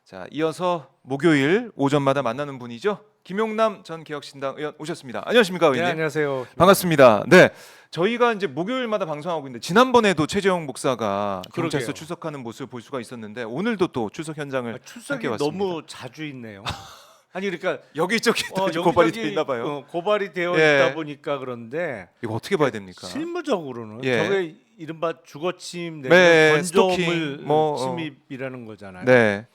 자, 이어서 목요일 오전마다 만나는 분이죠. 김용남 전 개혁신당 의원 오셨습니다. 안녕하십니까, 의원님? 네, 안녕하세요. 반갑습니다. 네, 저희가 이제 목요일마다 방송하고 있는데 지난번에도 최재형 목사가 경찰서 그러게요. 출석하는 모습을 볼 수가 있었는데 오늘도 또 출석 현장을 출석이 함께 왔습니다. 너무 자주 있네요. 아니 그러니까 여기저기 고발이 돼 있나 봐요. 고발이 되어 예. 있다 보니까 그런데 이거 어떻게 봐야 됩니까? 실무적으로는 예. 저게 이른바 주거침 네, 내지는 스토킹, 건조물 뭐, 침입이라는 거잖아요. 네.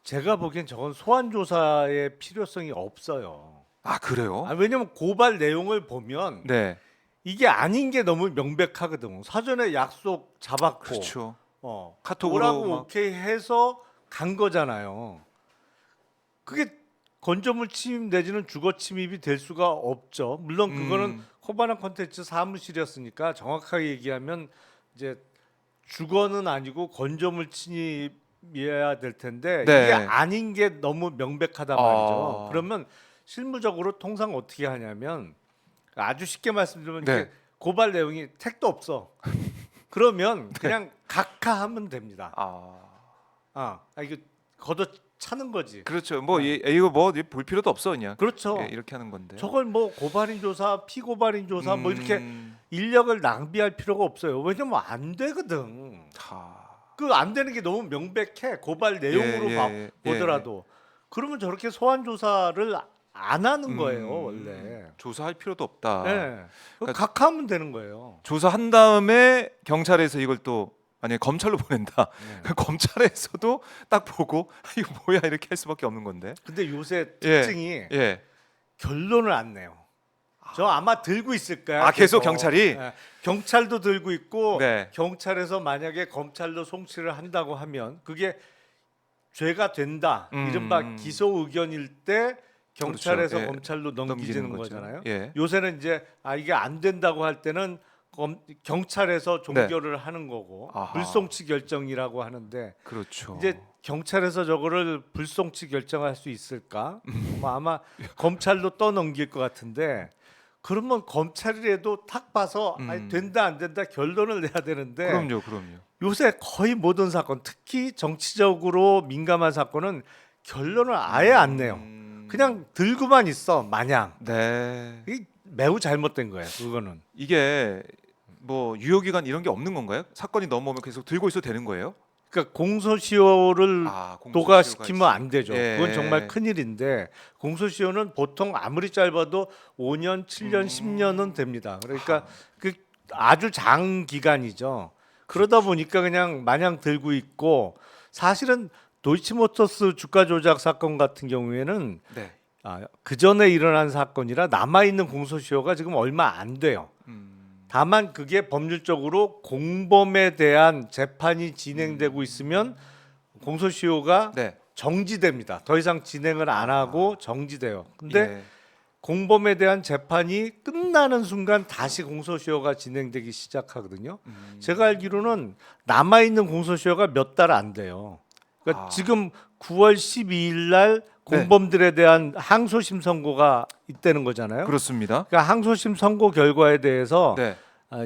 제가 보기엔 저건 소환 조사의 필요성이 없어요. 아, 그래요? 왜냐면 고발 내용을 보면 네, 이게 아닌 게 너무 명백하거든. 사전에 약속 잡았고 그렇죠. 어, 카톡으로 오라고 막- 오케이 해서 간 거잖아요. 그게 건조물 침입 내지는 주거 침입이 될 수가 없죠. 물론 그거는 코바나 콘텐츠 사무실이었으니까 정확하게 얘기하면 이제 주거는 아니고 건조물 침입이어야 될 텐데 네. 이게 아닌 게 너무 명백하단 말이죠. 아. 그러면 실무적으로 통상 어떻게 하냐면 아주 쉽게 말씀드리면 네. 이렇게 고발 내용이 택도 없어. 그러면 그냥 각하하면 됩니다. 이거 걷어 차는 거지. 그렇죠. 뭐 이거 뭐 볼 필요도 없어 그냥. 그렇죠. 예, 이렇게 하는 건데. 저걸 뭐 고발인 조사, 피고발인 조사 뭐 이렇게 음, 인력을 낭비할 필요가 없어요. 왜냐면 안 되거든. 그 안 되는 게 너무 명백해. 고발 내용으로 보더라도. 그러면 저렇게 소환 조사를 안 하는 거예요, 원래. 조사할 필요도 없다. 네. 그러니까- 각하하면 되는 거예요. 조사한 다음에 경찰에서 이걸 또 만약에 검찰로 보낸다. 네. 그 검찰에서도 딱 보고 이거 뭐야 이렇게 할 수밖에 없는 건데. 근데 요새 예. 특징이 예. 결론을 안 내요. 저 아마 들고 있을 거야. 아, 계속 경찰이? 예. 경찰도 들고 있고 네. 경찰에서 만약에 검찰로 송치를 한다고 하면 그게 죄가 된다. 이른바 기소 의견일 때 경찰에서 그렇죠. 예. 검찰로 넘기는 넘기는 거죠. 거잖아요. 예. 요새는 이제 이게 안 된다고 할 때는 경찰에서 종결을 하는 거고 네. 아하. 불송치 결정이라고 하는데 그렇죠. 이제 경찰에서 저거를 불송치 결정할 수 있을까? 뭐 아마 검찰로 떠넘길 것 같은데 그러면 검찰이라도 탁 봐서 아니, 된다 안 된다 결론을 내야 되는데 그럼요. 요새 거의 모든 사건 특히 정치적으로 민감한 사건은 결론을 아예 안 내요. 그냥 들고만 있어 마냥. 네. 이 매우 잘못된 거예요. 그거는. 이게 뭐 유효기간 이런 게 없는 건가요? 사건이 넘어오면 계속 들고 있어도 되는 거예요? 그러니까 공소시효를 공소시효가 도과시키면 안 되죠. 예. 그건 정말 큰일인데 공소시효는 보통 아무리 짧아도 5년, 7년, 10년은 됩니다. 그러니까 그 아주 장기간이죠. 그러다 보니까 그냥 마냥 들고 있고 사실은 도이치모터스 주가 조작 사건 같은 경우에는 네. 그 전에 일어난 사건이라 남아 있는 공소시효가 지금 얼마 안 돼요. 다만 그게 법률적으로 공범에 대한 재판이 진행되고 있으면 공소시효가 네. 정지됩니다. 더 이상 진행을 안 하고 정지돼요. 근데 예. 공범에 대한 재판이 끝나는 순간 다시 공소시효가 진행되기 시작하거든요. 제가 알기로는 남아 있는 공소시효가 몇 달 안 돼요. 그러니까 지금 9월 12일 날 공범들에 대한 항소심 선고가 있다는 거잖아요. 그렇습니다. 그러니까 항소심 선고 결과에 대해서 네.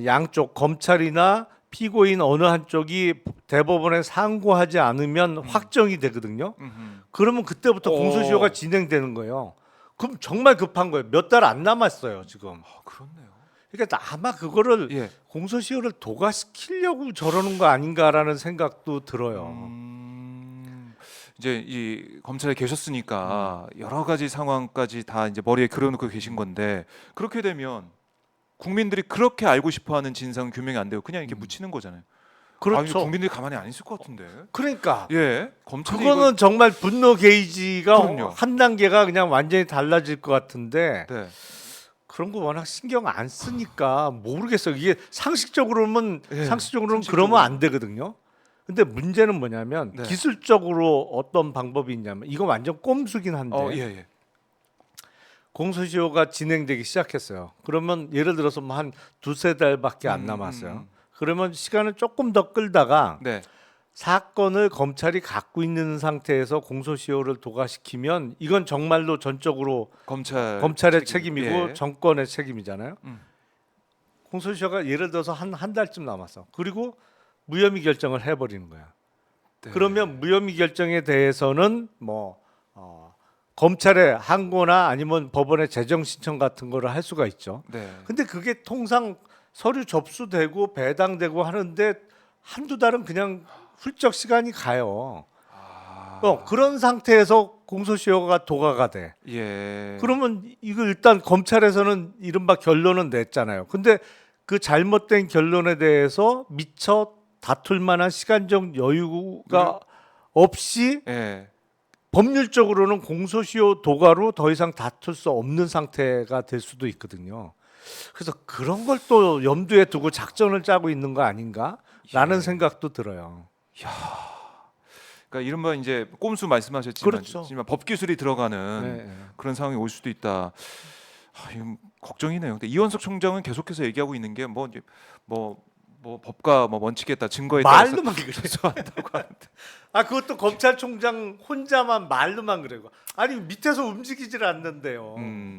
양쪽 검찰이나 피고인 어느 한쪽이 대법원에 상고하지 않으면 확정이 되거든요. 그러면 그때부터 공소시효가 진행되는 거예요. 그럼 정말 급한 거예요. 몇 달 안 남았어요, 지금. 그렇네요. 그러니까 아마 그거를 예. 공소시효를 도과시키려고 저러는 거 아닌가라는 생각도 들어요. 이제 이 검찰에 계셨으니까 여러 가지 상황까지 다 이제 머리에 그려놓고 계신 건데 그렇게 되면 국민들이 그렇게 알고 싶어하는 진상 규명이 안 되고 그냥 이렇게 묻히는 거잖아요. 그렇죠. 국민들이 가만히 안 있을 것 같은데. 그러니까 예, 검찰이 그거는 정말 분노 게이지가 그럼요. 한 단계가 그냥 완전히 달라질 것 같은데 네. 그런 거 워낙 신경 안 쓰니까 모르겠어요. 이게 상식적으로는 예, 상식적으로는 상식적으로. 그러면 안 되거든요. 근데 문제는 뭐냐면 네. 기술적으로 어떤 방법이 있냐면 이거 완전 꼼수긴 한데 예. 공소시효가 진행되기 시작했어요. 그러면 예를 들어서 뭐 한 두세 달밖에 안 남았어요. 그러면 시간을 조금 더 끌다가 네. 사건을 검찰이 갖고 있는 상태에서 공소시효를 도과시키면 이건 정말로 전적으로 검찰의 책임이고 예. 정권의 책임이잖아요. 공소시효가 예를 들어서 한 달쯤 남았어. 그리고 무혐의 결정을 해버리는 거야. 네. 그러면 무혐의 결정에 대해서는 뭐 검찰에 항고나 아니면 법원에 재정 신청 같은 거를 할 수가 있죠. 네. 근데 그게 통상 서류 접수되고 배당되고 하는데 한두 달은 그냥 훌쩍 시간이 가요. 그런 상태에서 공소시효가 도과가 돼. 예. 그러면 이거 일단 검찰에서는 이른바 결론은 냈잖아요. 근데 그 잘못된 결론에 대해서 미처 다툴 만한 시간적 여유가 없이 예. 법률적으로는 공소시효 도과로 더 이상 다툴 수 없는 상태가 될 수도 있거든요. 그래서 그런 걸 또 염두에 두고 작전을 짜고 있는 거 아닌가라는 예. 생각도 들어요. 그러니까 이른바 이제 꼼수 말씀하셨지만 그렇죠. 하지만 법 기술이 들어가는 네. 그런 상황이 올 수도 있다. 이건 걱정이네요. 근데 이원석 총장은 계속해서 얘기하고 있는 게 뭐 이제 뭐 법과 뭐 원칙에 따라 증거에 따라서 말로만 그래요. 조사한다고 하는데. 그것도 검찰총장 혼자만 말로만 그래요. 아니 밑에서 움직이질 않는데요.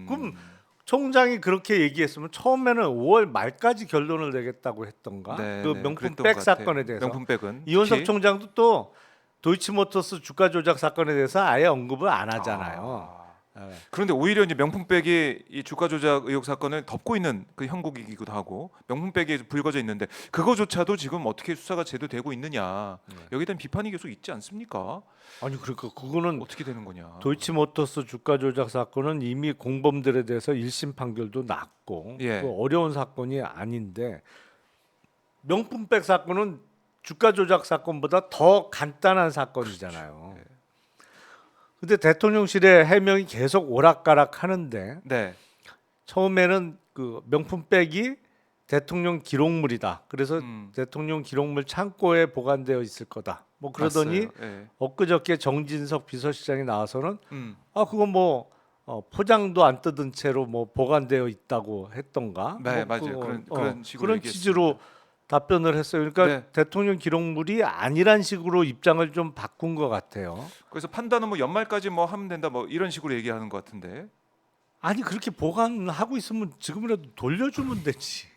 그럼 총장이 그렇게 얘기했으면 처음에는 5월 말까지 결론을 내겠다고 했던가. 네, 그 네, 명품 그랬던 백 것 같아요. 사건에 대해서. 명품백은 이원석 특히. 총장도 또 도이치모터스 주가 조작 사건에 대해서 아예 언급을 안 하잖아요. 아. 네. 그런데 오히려 이제 명품백이 이 주가 조작 의혹 사건을 덮고 있는 그 형국이기도 하고 명품백이 불거져 있는데 그거조차도 지금 어떻게 수사가 제대로 있느냐 여기에 대한 비판이 계속 있지 않습니까? 아니 그러니까 그거는 어떻게 되는 거냐? 도이치모터스 주가 조작 사건은 이미 공범들에 대해서 1심 판결도 났고 예. 그 어려운 사건이 아닌데 명품백 사건은 주가 조작 사건보다 더 간단한 사건이잖아요. 그렇죠. 근데 대통령실의 해명이 계속 오락가락 하는데 네. 처음에는 그 명품백이 대통령 기록물이다. 그래서 음. 대통령 기록물 창고에 보관되어 있을 거다. 뭐 그러더니 봤어요. 예. 엊그저께 정진석 비서실장이 나와서는 음. 그건 뭐 포장도 안 뜯은 채로 뭐 보관되어 있다고 했던가. 네, 뭐 맞아요. 그거, 그런 식으로 그런 얘기했습니다. 취지로 답변을 했어요. 그러니까 네. 대통령 기록물이 아니란 식으로 입장을 좀 바꾼 것 같아요. 그래서 판단은 뭐 연말까지 뭐 하면 된다 뭐 이런 식으로 얘기하는 것 같은데. 아니 그렇게 보관하고 있으면 지금이라도 돌려주면 되지.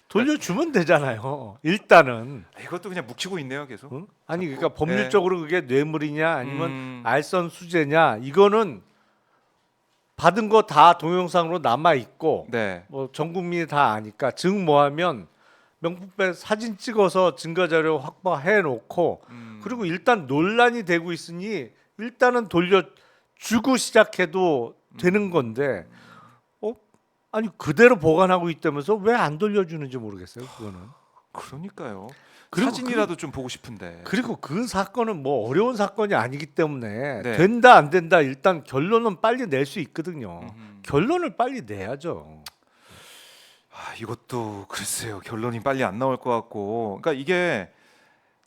돌려주면 되잖아요. 일단은. 이것도 그냥 묵히고 있네요, 계속. 응? 아니 그러니까 자꾸. 법률적으로 그게 뇌물이냐 아니면 음. 알선 수재냐 이거는 받은 거 다 동영상으로 남아 있고 네. 뭐 전 국민이 다 아니까 증뭐하면 명품백 사진 찍어서 증거 자료 확보해 놓고 그리고 일단 논란이 되고 있으니 일단은 돌려주고 시작해도 되는 건데 아니 그대로 보관하고 있다면서 왜 안 돌려주는지 모르겠어요. 그거는. 그러니까요. 그리고 사진이라도 좀 보고 싶은데. 그리고 그 사건은 뭐 어려운 사건이 아니기 때문에 네. 된다 안 된다 일단 결론은 빨리 낼 수 있거든요. 음. 결론을 빨리 내야죠. 이것도 글쎄요. 결론이 빨리 안 나올 것 같고. 그러니까 이게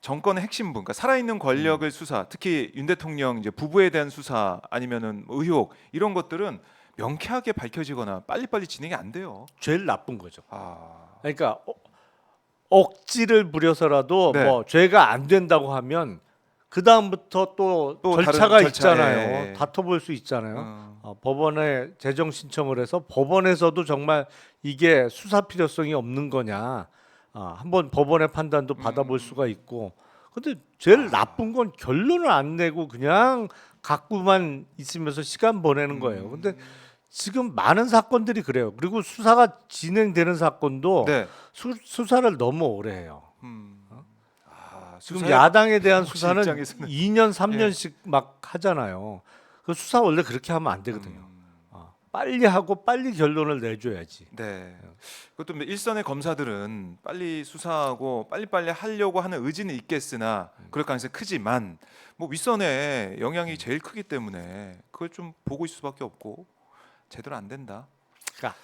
정권의 핵심부, 그러니까 살아있는 권력을 수사, 특히 윤 대통령 이제 부부에 대한 수사 아니면은 의혹 이런 것들은 명쾌하게 밝혀지거나 빨리빨리 진행이 안 돼요. 제일 나쁜 거죠. 아, 그러니까 억지를 부려서라도 네. 뭐 죄가 안 된다고 하면 그 다음부터 또 또 절차가 다른 절차, 있잖아요. 예. 다퉈볼 수 있잖아요. 법원에 재정 신청을 해서 법원에서도 정말 이게 수사 필요성이 없는 거냐 한번 법원의 판단도 받아볼 수가 있고 근데 제일 나쁜 건 결론을 안 내고 그냥 갖고만 있으면서 시간 보내는 거예요. 근데 지금 많은 사건들이 그래요. 그리고 수사가 진행되는 사건도 네. 수사를 너무 오래 해요. 지금 수사의 야당에 대한 혹시 수사는 입장에서는- 2년 3년씩 막 하잖아요. 그 수사 원래 그렇게 하면 안 되거든요. 빨리 하고 빨리 결론을 내줘야지. 네. 그것도 뭐 일선의 검사들은 빨리 수사하고 빨리빨리 하려고 하는 의지는 있겠으나 그럴 가능성이 크지만 뭐 윗선의 영향이 제일 크기 때문에 그걸 좀 보고 있을 수밖에 없고 제대로 안 된다. 그러니까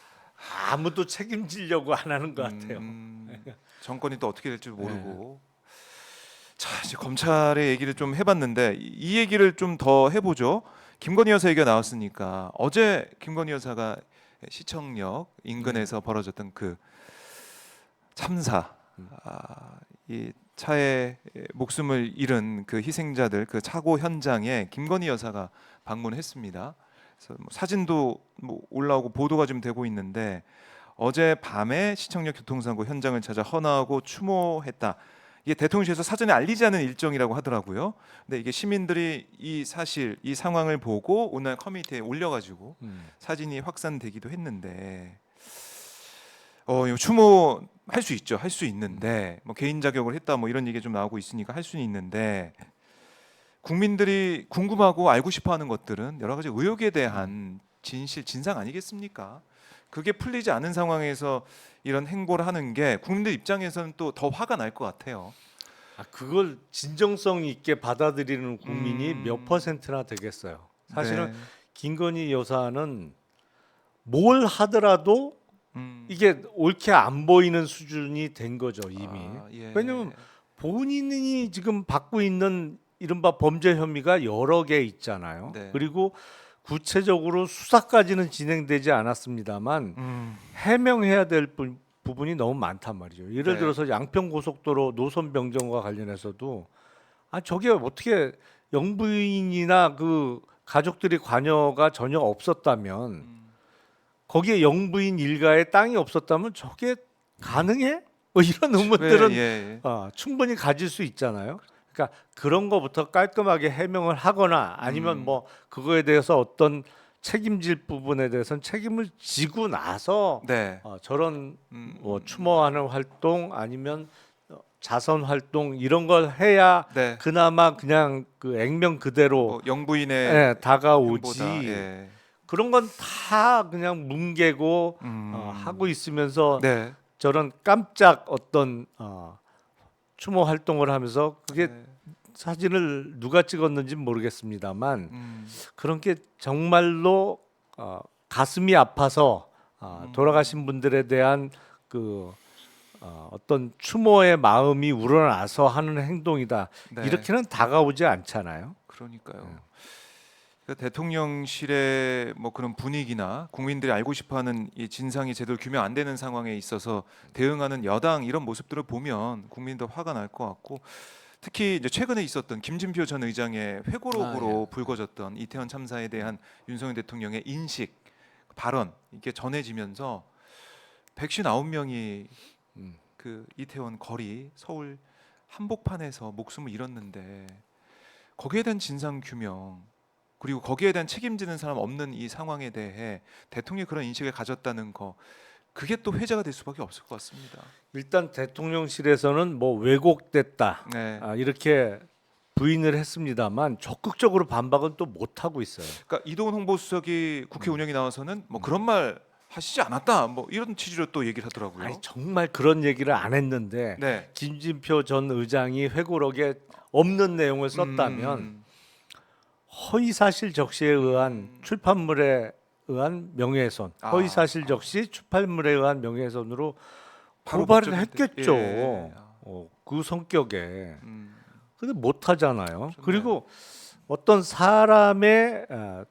아무도 책임지려고 안 하는 것 같아요. 정권이 또 어떻게 될지 모르고. 자, 이제 검찰의 얘기를 좀 해봤는데 이 얘기를 좀 더 해보죠. 김건희 여사 얘기가 나왔으니까 어제 김건희 여사가 시청역 인근에서 벌어졌던 그 참사, 이 차에 목숨을 잃은 그 희생자들 그 사고 현장에 김건희 여사가 방문했습니다. 그래서 뭐 사진도 뭐 올라오고 보도가 좀 되고 있는데 어제 밤에 시청역 교통사고 현장을 찾아 헌화하고 추모했다. 이게 대통령실에서 사전에 알리지 않은 일정이라고 하더라고요. 근데 이게 시민들이 이 사실, 이 상황을 보고 오늘 커뮤니티에 올려가지고 사진이 확산되기도 했는데, 이거 추모할 수 있죠. 할 수 있는데 뭐 개인 자격을 했다 뭐 이런 얘기 좀 나오고 있으니까 할 수는 있는데, 국민들이 궁금하고 알고 싶어하는 것들은 여러 가지 의혹에 대한 진실, 진상 아니겠습니까? 그게 풀리지 않은 상황에서 이런 행보를 하는 게 국민들 입장에서는 또 더 화가 날 것 같아요. 그걸 진정성 있게 받아들이는 국민이 몇 퍼센트나 되겠어요. 사실은 네. 김건희 여사는 뭘 하더라도 음. 이게 옳게 안 보이는 수준이 된 거죠 이미. 예. 왜냐면 본인이 지금 받고 있는 이른바 범죄 혐의가 여러 개 있잖아요. 네. 그리고 구체적으로 수사까지는 진행되지 않았습니다만 해명해야 될 부분이 너무 많단 말이죠. 예를 네. 들어서 양평 고속도로 노선 변경과 관련해서도 저게 어떻게 영부인이나 그 가족들이 관여가 전혀 없었다면, 거기에 영부인 일가의 땅이 없었다면 저게 가능해? 뭐 이런 의문들은 예. 충분히 가질 수 있잖아요. 그러니까 그런 거부터 깔끔하게 해명을 하거나 아니면 뭐 그거에 대해서 어떤 책임질 부분에 대해서는 책임을 지고 나서 네. 저런 뭐 추모하는 활동 아니면 자선 활동 이런 걸 해야 네. 그나마 그냥 그 액면 그대로 뭐 영부인의 다가오지. 행보다, 예. 그런 건 다 그냥 뭉개고 하고 있으면서 네. 저런 깜짝 어떤 추모 활동을 하면서 그게 네. 사진을 누가 찍었는지 모르겠습니다만 음. 그런 게 정말로 가슴이 아파서 돌아가신 분들에 대한 그 어떤 추모의 마음이 우러나서 하는 행동이다. 네. 이렇게는 다가오지 않잖아요. 그러니까요. 그러니까 대통령실의 뭐 그런 분위기나 국민들이 알고 싶어하는 이 진상이 제대로 규명 안 되는 상황에 있어서 대응하는 여당 이런 모습들을 보면 국민도 화가 날 것 같고, 특히 이제 최근에 있었던 김진표 전 의장의 회고록으로 불거졌던 이태원 참사에 대한 윤석열 대통령의 인식, 발언 이게 전해지면서 159명이 그 이태원 거리 서울 한복판에서 목숨을 잃었는데 거기에 대한 진상 규명, 그리고 거기에 대한 책임지는 사람 없는 이 상황에 대해 대통령이 그런 인식을 가졌다는 거, 그게 또 회자가 될 수밖에 없을 것 같습니다. 일단 대통령실에서는 뭐 왜곡됐다 네. 이렇게 부인을 했습니다만 적극적으로 반박은 또 못 하고 있어요. 그러니까 이동훈 홍보수석이 국회 운영에 나와서는 뭐 그런 말 하시지 않았다, 뭐 이런 취지로 또 얘기를 하더라고요. 아니, 정말 그런 얘기를 안 했는데 네. 김진표 전 의장이 회고록에 없는 내용을 썼다면 허위사실 적시에 의한 출판물에 의한 명예훼손, 허위사실 적시 출판물에 의한 명예훼손으로 바로 고발을 법적인 했겠죠. 예. 그 성격에. 음. 근데 못 하잖아요. 그리고 어떤 사람의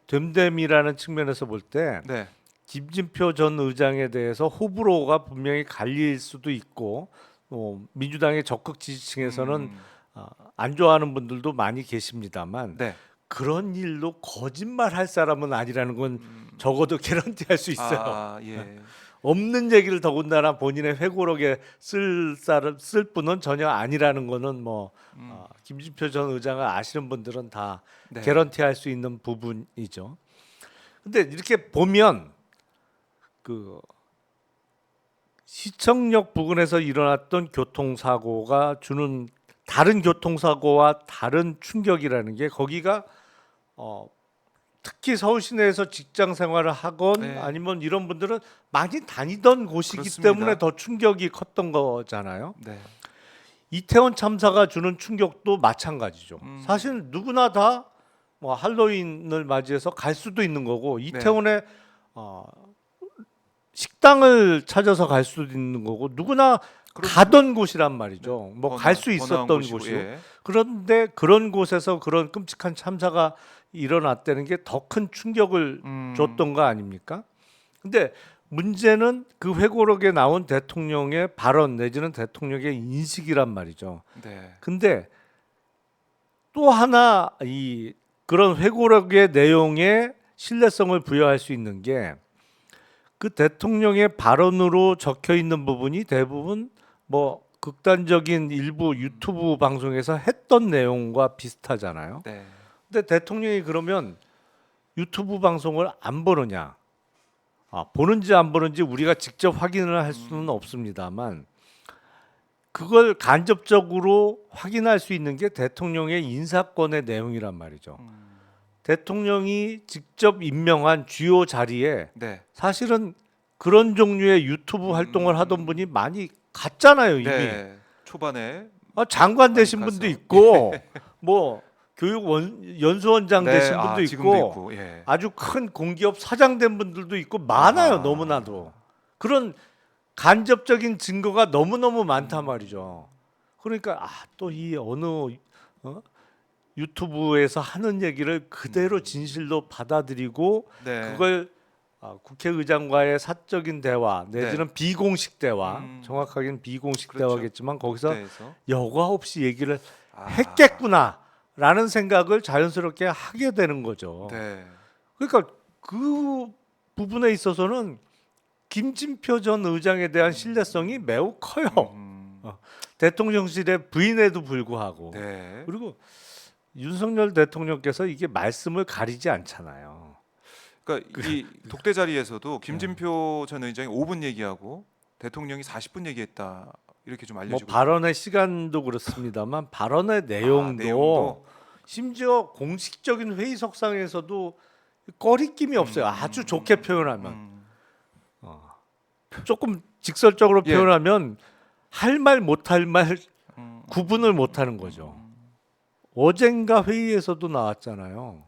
됨됨이라는 측면에서 볼 때 네. 김진표 전 의장에 대해서 호불호가 분명히 갈릴 수도 있고 민주당의 적극 지지층에서는 안 좋아하는 분들도 많이 계십니다만 네. 그런 일로 거짓말할 사람은 아니라는 건 적어도 개런티할 수 있어요. 예. 없는 얘기를 더군다나 본인의 회고록에 쓸 분은 전혀 아니라는 거는 뭐 김진표 전 의장을 아시는 분들은 다 네. 개런티할 수 있는 부분이죠. 근데 이렇게 보면 그 시청역 부근에서 일어났던 교통사고가 주는 다른 교통사고와 다른 충격이라는 게, 거기가 특히 서울 시내에서 직장 생활을 하건 네. 아니면 이런 분들은 많이 다니던 곳이기 그렇습니다. 때문에 더 충격이 컸던 거잖아요. 네. 이태원 참사가 주는 충격도 마찬가지죠. 사실 누구나 다 뭐 할로윈을 맞이해서 갈 수도 있는 거고, 이태원에 식당을 찾아서 갈 수도 있는 거고, 누구나 가던 곳이란 말이죠. 뭐 갈 수 있었던 곳이고. 예. 그런데 그런 곳에서 그런 끔찍한 참사가 일어났다는 게 더 큰 충격을 줬던 거 아닙니까? 근데 문제는 그 회고록에 나온 대통령의 발언 내지는 대통령의 인식이란 말이죠. 네. 근데 또 하나 그런 회고록의 내용에 신뢰성을 부여할 수 있는 게, 그 대통령의 발언으로 적혀 있는 부분이 대부분 뭐 극단적인 일부 유튜브 방송에서 했던 내용과 비슷하잖아요. 네. 근데 대통령이 그러면 유튜브 방송을 안 보느냐? 보는지 안 보는지 우리가 직접 확인을 할 수는 없습니다만 그걸 간접적으로 확인할 수 있는 게 대통령의 인사권의 내용이란 말이죠. 대통령이 직접 임명한 주요 자리에 네. 사실은 그런 종류의 유튜브 활동을 하던 분이 많이 갔잖아요, 이미. 네. 초반에 장관 되신 많이 분도 가서. 있고 뭐 연수원장 네. 되신 분도 지금도 있고 있고. 예. 아주 큰 공기업 사장 된 분들도 있고 많아요. 너무나도. 그런 간접적인 증거가 너무너무 많단 말이죠. 그러니까 또 이 어느 유튜브에서 하는 얘기를 그대로 진실로 받아들이고 네. 그걸 국회의장과의 사적인 대화 내지는 비공식 대화, 정확하게는 비공식 그렇죠. 대화겠지만 거기서 국대에서. 여과 없이 얘기를 아. 했겠구나라는 생각을 자연스럽게 하게 되는 거죠. 네. 그러니까 그 부분에 있어서는 김진표 전 의장에 대한 신뢰성이 매우 커요. 대통령실의 부인에도 불구하고. 네. 그리고 윤석열 대통령께서 이게 말씀을 가리지 않잖아요. 그러니까 이 독대 자리에서도 김진표 전 의장이 5분 얘기하고 대통령이 40분 얘기했다. 이렇게 좀 뭐 알려지고 발언의 시간도 그렇습니다만 발언의 내용도, 내용도? 심지어 공식적인 회의석상에서도 거리낌이 없어요. 아주 좋게 표현하면. 조금 직설적으로 예. 표현하면 할 말 못할 말 구분을 못하는 거죠. 어젠가 회의에서도 나왔잖아요.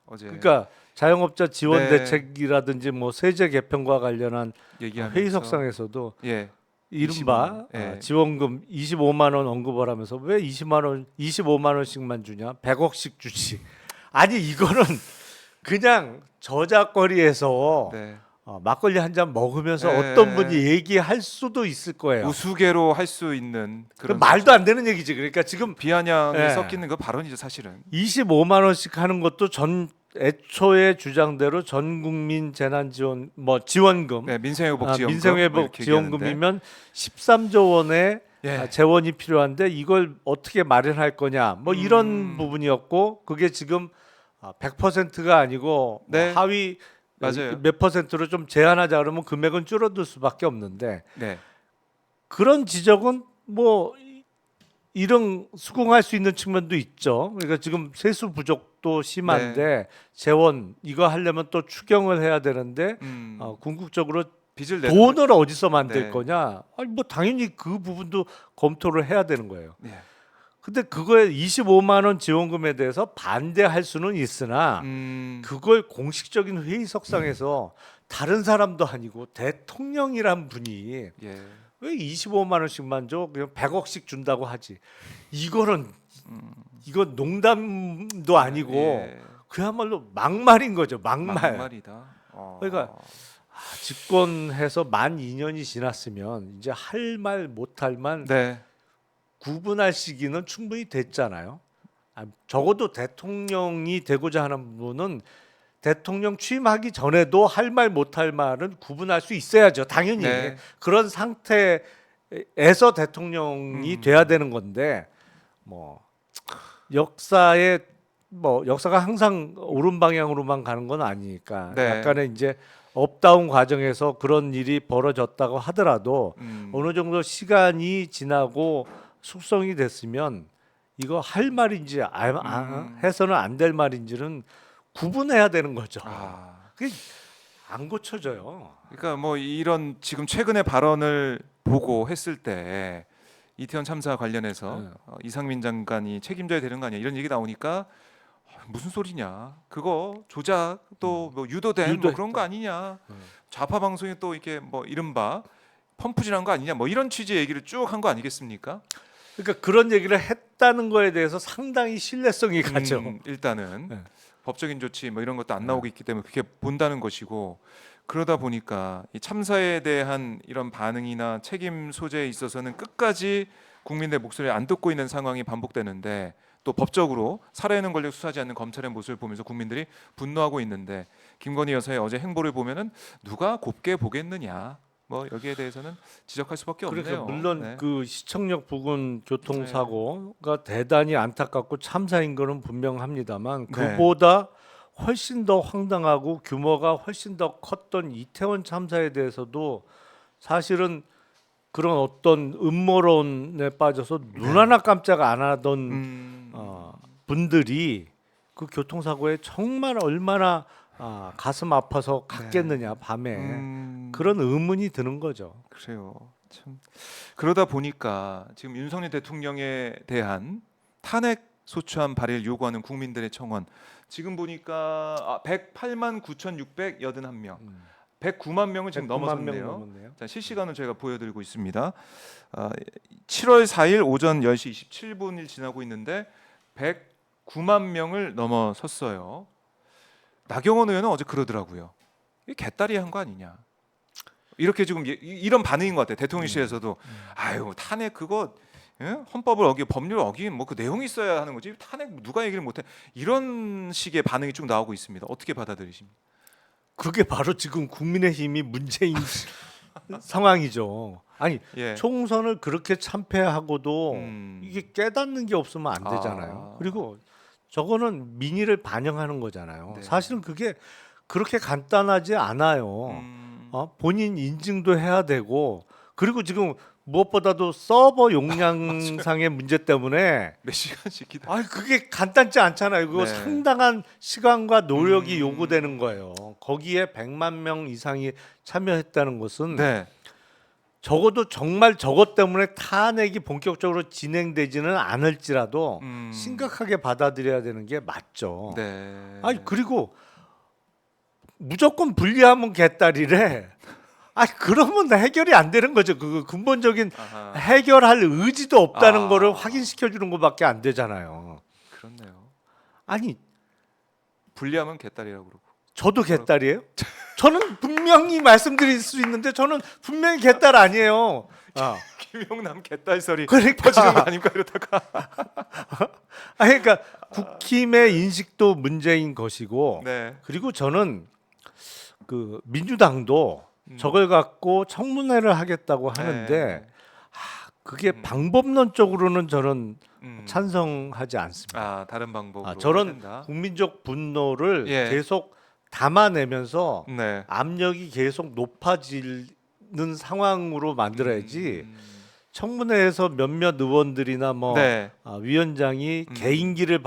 어제 그러니까 자영업자 지원 네. 대책이라든지 뭐 세제 개편과 관련한 얘기하면서 회의석상에서도 예. 이른바 25만 원. 예. 지원금 25만 원 언급을 하면서 왜 25만 원씩만 주냐? 100억씩 주지. 아니 이거는 그냥 저작거리에서 네. 막걸리 한 잔 먹으면서 네. 어떤 분이 얘기할 수도 있을 거예요. 우스개로 할 수 있는 그 그런 말도 안 되는 얘기지. 그러니까 지금 비아냥이 예. 섞이는 그 발언이죠, 사실은. 25만 원씩 하는 것도 애초에 주장대로 전 국민 재난 지원 지원금 네, 민생회복 지원금. 민생회복 뭐 이렇게 얘기하는데. 지원금이면 13조 원의 예. 재원이 필요한데 이걸 어떻게 마련할 거냐 이런 부분이었고 그게 지금 100%가 아니고 네. 하위 맞아요. 몇 퍼센트로 좀 제한하자 그러면 금액은 줄어들 수밖에 없는데 네. 그런 지적은 이런 수긍할 수 있는 측면도 있죠. 그러니까 지금 세수 부족도 심한데 네. 재원 이거 하려면 또 추경을 해야 되는데 궁극적으로 빚을 내 돈을 어디서 만들 네. 거냐? 당연히 그 부분도 검토를 해야 되는 거예요. 네. 근데 그거에 25만 원 지원금에 대해서 반대할 수는 있으나 그걸 공식적인 회의석상에서 다른 사람도 아니고 대통령이란 분이 예. 왜 25만 원씩만 줘? 그냥 100억씩 준다고 하지. 이거는 이건 농담도 아니고 예. 그야말로 막말인 거죠. 막말. 막말이다. 그러니까 집권해서 만 2년이 지났으면 이제 할 말 못할 말 네. 구분할 시기는 충분히 됐잖아요. 적어도 대통령이 되고자 하는 분은 대통령 취임하기 전에도 할 말 못할 말은 구분할 수 있어야죠. 당연히 네. 그런 상태에서 대통령이 돼야 되는 건데 역사가 항상 옳은 방향으로만 가는 건 아니니까 네. 약간의 이제 업다운 과정에서 그런 일이 벌어졌다고 하더라도 어느 정도 시간이 지나고 숙성이 됐으면 이거 할 말인지 해서는 안 될 말인지는 구분해야 되는 거죠. 그게 안 고쳐져요. 그러니까 뭐 이런 지금 최근의 발언을 보고 했을 때 이태원 참사 관련해서 이상민 장관이 책임져야 되는 거 아니야 이런 얘기 나오니까 무슨 소리냐 그거 조작 또 뭐 유도된 뭐 그런 거 아니냐 좌파 방송에 또 이렇게 뭐 이른바 펌프질한 거 아니냐 뭐 이런 취지의 얘기를 쭉 한 거 아니겠습니까? 그러니까 그런 얘기를 했다는 거에 대해서 상당히 신뢰성이 가죠. 일단은 네. 법적인 조치 뭐 이런 것도 안 나오고 있기 때문에 그렇게 본다는 것이고 그러다 보니까 이 참사에 대한 이런 반응이나 책임 소재에 있어서는 끝까지 국민의 목소리를 안 듣고 있는 상황이 반복되는데 또 법적으로 살아있는 권력 수사하지 않는 검찰의 모습을 보면서 국민들이 분노하고 있는데 김건희 여사의 어제 행보를 보면은 누가 곱게 보겠느냐 뭐 여기에 대해서는 지적할 수밖에 그러니까 없네요. 물론 네. 그 시청역 부근 교통사고가 대단히 안타깝고 참사인 거는 분명합니다만 네. 그보다 훨씬 더 황당하고 규모가 훨씬 더 컸던 이태원 참사에 대해서도 사실은 그런 어떤 음모론에 빠져서 눈 하나 깜짝 안 하던 음, 분들이 그 교통사고에 정말 얼마나 가슴 아파서 갔겠느냐 밤에 그런 의문이 드는 거죠. 그래요. 참 그러다 보니까 지금 윤석열 대통령에 대한 탄핵 소추안 발의를 요구하는 국민들의 청원 지금 보니까 108만 9,681명, 109만 명은 지금 109만 명 넘어섰네요. 넘었네요. 자, 실시간으로 저희가 보여드리고 있습니다. 7월 4일 오전 10시 27분을 지나고 있는데 109만 명을 넘어섰어요. 나경원 의원은 어제 그러더라고요. 이 개딸이 한 거 아니냐. 이렇게 지금 이런 반응인 것 같아요. 대통령실에서도 아유 탄핵 그거 예? 헌법을 어기 법률을 어긴 뭐 그 내용이 있어야 하는 거지 탄핵 누가 얘기를 못해 이런 식의 반응이 쭉 나오고 있습니다. 어떻게 받아들이십니까? 그게 바로 지금 국민의힘이 문재인 상황이죠. 아니 예. 총선을 그렇게 참패하고도 이게 깨닫는 게 없으면 안 되잖아요. 아. 그리고 저거는 민의를 반영하는 거잖아요. 네. 사실은 그게 그렇게 간단하지 않아요. 본인 인증도 해야 되고 그리고 지금 무엇보다도 서버 용량상의 문제 때문에 몇 시간씩 기다. 그게 간단치 않잖아요. 그거 네. 상당한 시간과 노력이 요구되는 거예요. 거기에 100만 명 이상이 참여했다는 것은 네. 적어도 정말 저것 때문에 탄핵이 본격적으로 진행되지는 않을지라도 심각하게 받아들여야 되는 게 맞죠. 네. 그리고 무조건 분리하면 개딸이래. 그러면 해결이 안 되는 거죠. 그 근본적인 아하. 해결할 의지도 없다는 거를 확인시켜 주는 것밖에 안 되잖아요. 그렇네요. 아니, 분리하면 개딸이라고 그러고. 저도 개딸이에요? 저는 분명히 말씀드릴 수 있는데 저는 분명히 개딸 아니에요. 김용남 개딸 소리 그러니까. 퍼지는 거 아닙니까 이러다가. 그러니까 국힘의 인식도 문제인 것이고 네. 그리고 저는 그 민주당도 저걸 갖고 청문회를 하겠다고 하는데 네. 그게 방법론적으로는 저는 음. 찬성하지 않습니다. 다른 방법으로 저런 된다. 국민적 분노를 예. 계속 담아내면서 네. 압력이 계속 높아지는 상황으로 만들어야지 청문회에서 몇몇 의원들이나 뭐 네. 위원장이 개인기를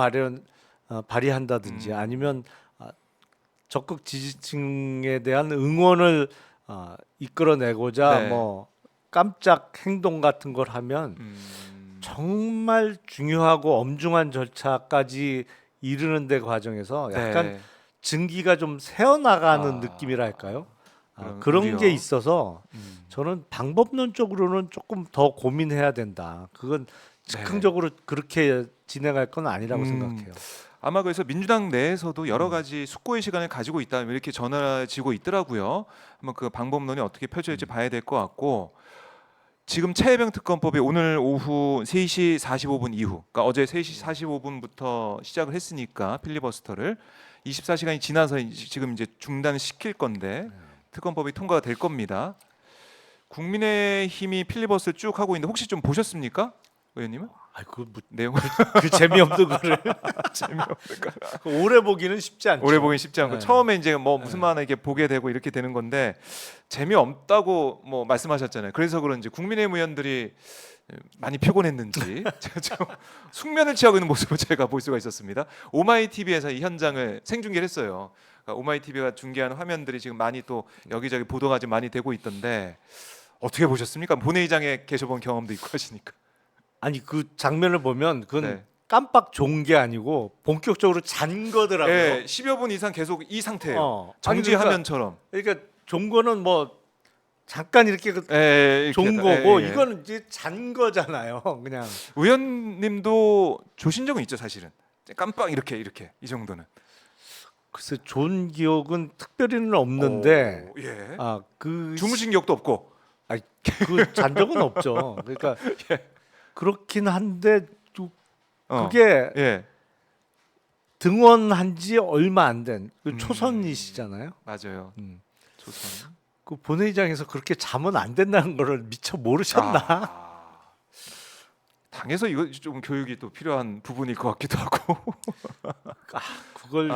발휘한다든지 아니면 적극 지지층에 대한 응원을 이끌어내고자 네. 뭐 깜짝 행동 같은 걸 하면 정말 중요하고 엄중한 절차까지 이르는 데 과정에서 약간 네. 증기가 좀 새어나가는 느낌이랄까요? 그런 우려. 게 있어서 저는 방법론적으로는 조금 더 고민해야 된다. 그건 즉흥적으로 그렇게 진행할 건 아니라고 생각해요. 아마 그래서 민주당 내에서도 여러 가지 숙고의 시간을 가지고 있다 이렇게 전해지고 있더라고요. 한번 그 방법론이 어떻게 펼쳐질지 봐야 될 것 같고 지금 최혜병 특검법이 오늘 오후 3시 45분 이후, 그러니까 어제 3시 45분부터 시작을 했으니까 필리버스터를 24시간이 지나서 지금 이제 중단시킬 건데 특검법이 통과가 될 겁니다. 국민의힘이 필리버스를 쭉 하고 있는데 혹시 좀 보셨습니까, 의원님은? 내용 그 재미없는 거를 재미없을까? 오래 보기는 쉽지 않죠. 오래 보긴 쉽지 않고 네. 처음에 이제 뭐 무슨 말이나 이렇게 보게 되고 이렇게 되는 건데 재미없다고 뭐 말씀하셨잖아요. 그래서 그런지 국민의힘 의원들이 많이 피곤했는지 제가 좀 숙면을 취하고 있는 모습을 제가 볼 수가 있었습니다. 오마이TV에서 이 현장을 생중계를 했어요. 그러니까 오마이TV가 중계한 화면들이 지금 많이 또 여기저기 보도가 좀 많이 되고 있던데 어떻게 보셨습니까? 본회의장에 계셔본 경험도 있고 하시니까. 아니 그 장면을 보면 그건 네. 깜빡 좋은 게 아니고 본격적으로 잔 거더라고요. 네, 10여 분 이상 계속 이 상태예요. 아니, 정지 그러니까- 화면처럼. 그러니까 좋은 거는 뭐 잠깐 이렇게 이렇게 좋은 다- 거고 예, 예. 이거는 이제 잔 거잖아요. 그냥 의원님도 조신 적은 있죠, 사실은. 깜빡 이렇게 이 정도는. 글쎄 좋은 기억은 특별히는 없는데 오, 예. 그 주무신 기억도 없고. 그 잔 적은 없죠. 그러니까 그렇긴 한데 또 그게 예. 등원한 지 얼마 안 된 초선이시잖아요. 맞아요. 음. 조선. 그 본회의장에서 그렇게 자면 안 된다는 거를 미처 모르셨나? 당에서 이거 좀 교육이 또 필요한 부분일 것 같기도 하고. 그걸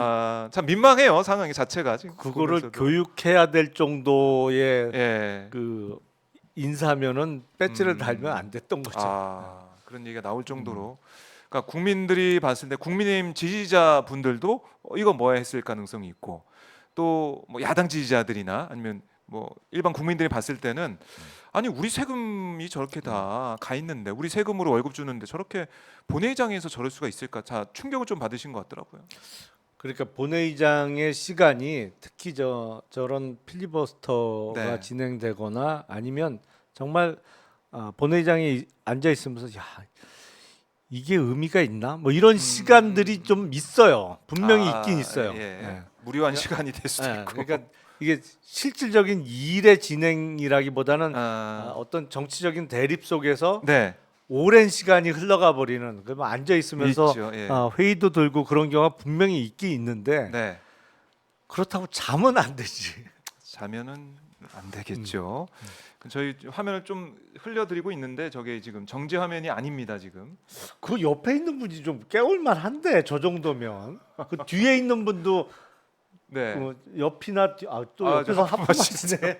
참 민망해요 상황이 자체가 지금. 그거를 보면서도. 교육해야 될 정도의 예. 그 인사면은 배지를 달면 안 됐던 거죠. 그런 얘기가 나올 정도로. 그러니까 국민들이 봤을 때 국민의힘 지지자분들도 이거 뭐야 했을 가능성이 있고 또 뭐 야당 지지자들이나 아니면 뭐 일반 국민들이 봤을 때는 아니 우리 세금이 저렇게 다 가 있는데 우리 세금으로 월급 주는데 저렇게 본회의장에서 저럴 수가 있을까? 자 충격을 좀 받으신 것 같더라고요. 그러니까 본회의장의 시간이 특히 저런 필리버스터가 네. 진행되거나 아니면 정말 본회의장에 앉아 있으면서 야 이게 의미가 있나? 뭐 이런 시간들이 좀 있어요. 분명히 있긴 있어요. 예. 예. 무료한 시간이 될 수도 예, 있고. 그러니까 이게 실질적인 일의 진행이라기보다는 아, 어떤 정치적인 대립 속에서 네. 오랜 시간이 흘러가 버리는 그러면 앉아 있으면서 있죠. 예. 회의도 들고 그런 경우가 분명히 있긴 있는데 네. 그렇다고 자면 안 되지. 자면은 안 되겠죠. 저희 화면을 좀 흘려드리고 있는데 저게 지금 정지 화면이 아닙니다 지금. 그 옆에 있는 분이 좀 깨울만 한데 저 정도면 그 뒤에 있는 분도 네. 그 옆이나 또 아, 옆에서 저 하품하시네.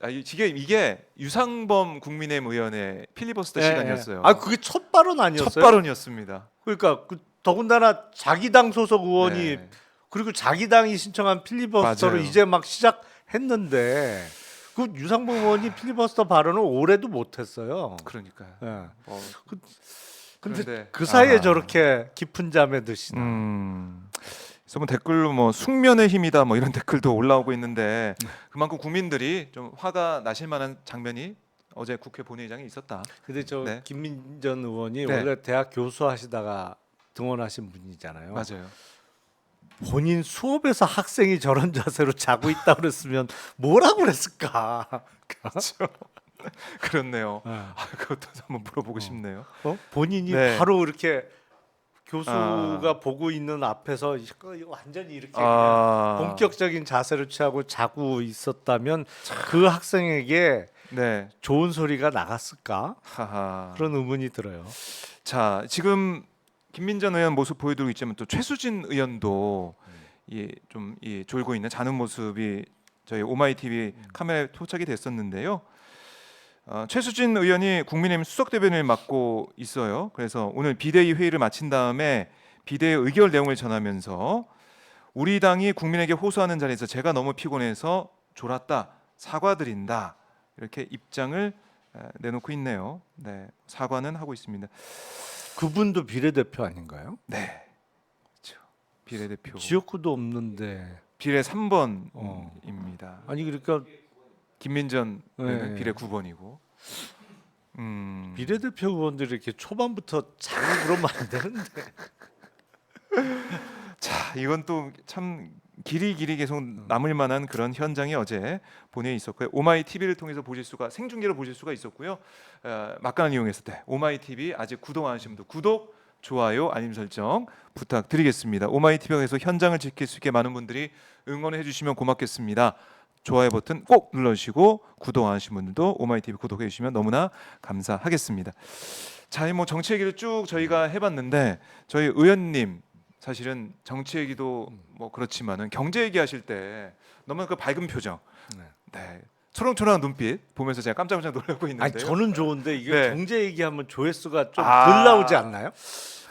이게 유상범 국민의힘 의원의 필리버스터 시간이었어요. 그게 첫 발언 아니었어요? 첫 발언이었습니다. 그러니까 더군다나 자기 당 소속 의원이 네. 그리고 자기 당이 신청한 필리버스터를 맞아요. 이제 막 시작했는데 그 유상범 의원이 필리버스터 발언을 올해도 못했어요. 그러니까요. 예. 근데 근데 그 사이에 저렇게 깊은 잠에 드시나. 그래서 뭐 댓글로 뭐 숙면의 힘이다 뭐 이런 댓글도 올라오고 있는데 그만큼 국민들이 좀 화가 나실 만한 장면이 어제 국회 본회의장에 있었다. 근데 저 네. 김민전 의원이 네. 원래 대학 교수하시다가 등원하신 분이잖아요. 맞아요. 본인 수업에서 학생이 저런 자세로 자고 있다 그랬으면 뭐라고 그랬을까? 그렇죠. 그렇네요. 네. 그것도 한번 물어보고 싶네요. 본인이 네. 바로 이렇게 교수가 보고 있는 앞에서 이거 완전히 이렇게 그냥 본격적인 자세를 취하고 자고 있었다면 그 학생에게 네. 좋은 소리가 나갔을까? 하하. 그런 의문이 들어요. 자, 지금 김민전 의원 모습 보여드리고 있지만 또 최수진 의원도 이 졸고 있는 자는 모습이 저희 오마이 TV 카메라에 포착이 됐었는데요. 최수진 의원이 국민의힘 수석 대변인을 맡고 있어요. 그래서 오늘 비대위 회의를 마친 다음에 비대위 의결 내용을 전하면서 우리 당이 국민에게 호소하는 자리에서 제가 너무 피곤해서 졸았다 사과드린다 이렇게 입장을 내놓고 있네요. 네, 사과는 하고 있습니다. 그분도 비례대표 아닌가요? 네, 그렇죠. 비례대표. 지역구도 없는데. 비례 3번입니다. 아니 그러니까 김민전 의원은 네. 비례 9번이고. 비례대표 의원들이 이렇게 초반부터 자꾸 그러면 안 되는데. 자, 이건 또 참 길이 계속 남을 만한 그런 현장이 어제 본회의에 있었고요. 오마이 TV를 통해서 보실 수가 생중계로 보실 수가 있었고요. 막간을 이용했을 때 오마이 TV 아직 구독 안 하신 분들 구독, 좋아요, 알림 설정 부탁드리겠습니다. 오마이 TV에서 현장을 지킬 수 있게 많은 분들이 응원해 주시면 고맙겠습니다. 좋아요 버튼 꼭 눌러주시고 구독 안 하신 분들도 오마이 TV 구독해 주시면 너무나 감사하겠습니다. 자, 뭐 정치 얘기를 쭉 저희가 해봤는데 저희 의원님 사실은 정치 얘기도 뭐 그렇지만은 경제 얘기하실 때 너무 그 밝은 표정, 네, 초롱초롱한 눈빛 보면서 제가 깜짝깜짝 놀라고 있는데요. 아니 저는 좋은데 이게 네. 경제 얘기하면 조회수가 좀 덜 나오지 않나요?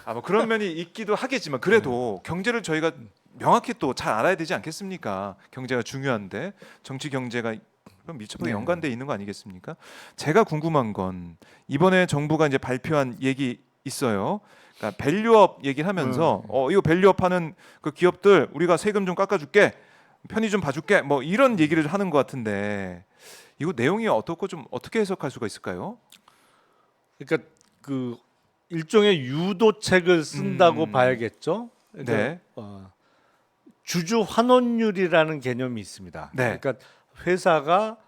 뭐 그런 면이 있기도 하겠지만 그래도 경제를 저희가 명확히 또 잘 알아야 되지 않겠습니까? 경제가 중요한데 정치 경제가 그럼 밀접하게 연관돼 있는 거 아니겠습니까? 제가 궁금한 건 이번에 정부가 이제 발표한 얘기 있어요. 그러니까 밸류업 얘기를 하면서 이거 밸류업 하는 그 기업들 우리가 세금 좀 깎아줄게, 편의 좀 봐줄게, 뭐 이런 얘기를 하는 것 같은데 이거 내용이 어떻고 좀 어떻게 해석할 수가 있을까요? 그러니까 그 일종의 유도책을 쓴다고 봐야겠죠. 그러니까 네. 주주 환원율이라는 개념이 있습니다. 네. 그러니까 회사가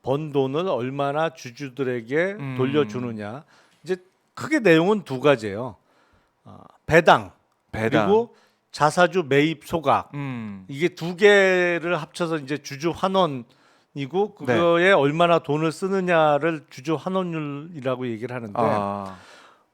번 돈을 얼마나 주주들에게 돌려주느냐. 이제 크게 내용은 두 가지예요. 배당. 그리고 자사주 매입 소각 이게 두 개를 합쳐서 이제 주주 환원이고 그거에 얼마나 돈을 쓰느냐를 주주 환원율이라고 얘기를 하는데 아,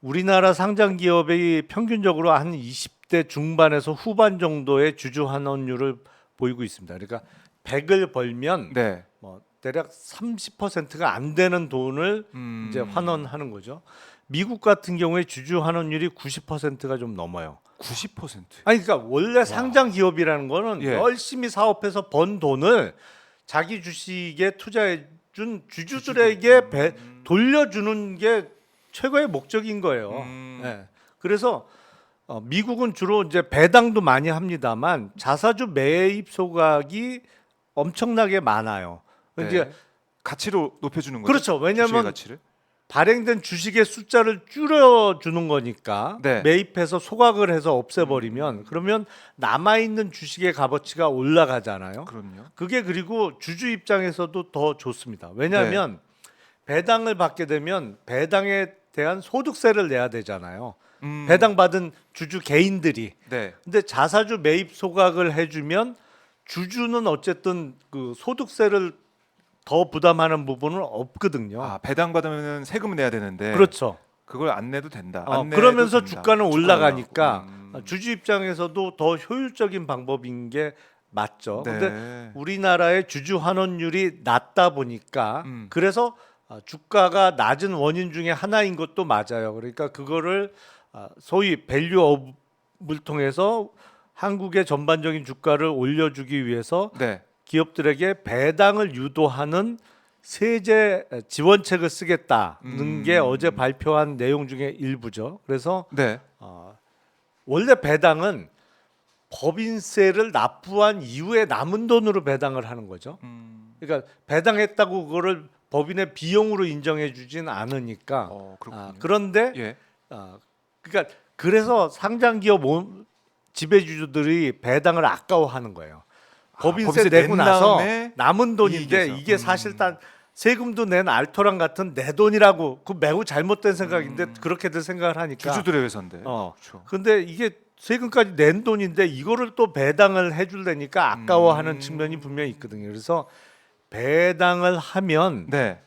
우리나라 상장 기업이 평균적으로 한 20대 중반에서 후반 정도의 주주 환원율을 보이고 있습니다. 그러니까 100을 벌면 네. 뭐 대략 30%가 안 되는 돈을 이제 음. 환원하는 거죠. 미국 같은 경우에 주주 환원율이 90%가 좀 넘어요. 90%. 아니 그러니까 원래 상장 기업이라는 거는 예. 열심히 사업해서 번 돈을 자기 주식에 투자해 준 주주들에게 돌려주는 게 최고의 목적인 거예요. 예. 그래서 미국은 주로 이제 배당도 많이 합니다만 자사주 매입 소각이 엄청나게 많아요. 네. 이제 가치로 높여주는 거죠. 그렇죠. 주식의 왜냐하면 가치를. 발행된 주식의 숫자를 줄여주는 거니까 네. 매입해서 소각을 해서 없애버리면 그러면 남아있는 주식의 값어치가 올라가잖아요. 그럼요. 그게 그리고 주주 입장에서도 더 좋습니다. 왜냐하면 배당을 받게 되면 배당에 대한 소득세를 내야 되잖아요. 배당받은 주주 개인들이. 네. 근데 자사주 매입 소각을 해주면 주주는 어쨌든 그 소득세를 더 부담하는 부분은 없거든요. 아, 배당 받으면 세금 내야 되는데 그렇죠. 그걸 안 내도 된다. 안 내도 그러면서 된다. 주가는 올라가니까 올라가고. 주주 입장에서도 더 효율적인 방법인 게 맞죠. 네. 근데 우리나라의 주주 환원율이 낮다 보니까 음. 그래서 주가가 낮은 원인 중에 하나인 것도 맞아요. 그러니까 그거를 소위 밸류업을 통해서 한국의 전반적인 주가를 올려주기 위해서 네. 기업들에게 배당을 유도하는 세제 지원책을 쓰겠다는 게 어제 발표한 내용 중에 일부죠. 그래서 네. 원래 배당은 법인세를 납부한 이후에 남은 돈으로 배당을 하는 거죠. 그러니까 배당했다고 그거를 법인의 비용으로 인정해 주진 않으니까. 그렇군요. 그런데 예. 그러니까 그래서 상장 기업 지배주주들이 배당을 아까워하는 거예요. 법인세 법인세 내고 낸 나서 다음에 남은 돈인데 이익에서. 이게 사실 단 세금도 낸 알토란 같은 내 돈이라고 그 매우 잘못된 생각인데 그렇게들 생각을 하니까 주주들의 회사인데. 어. 그렇죠. 근데 이게 세금까지 낸 돈인데 이거를 또 배당을 해줄래니까 아까워하는 측면이 분명히 있거든요. 그래서 배당을 하면 네.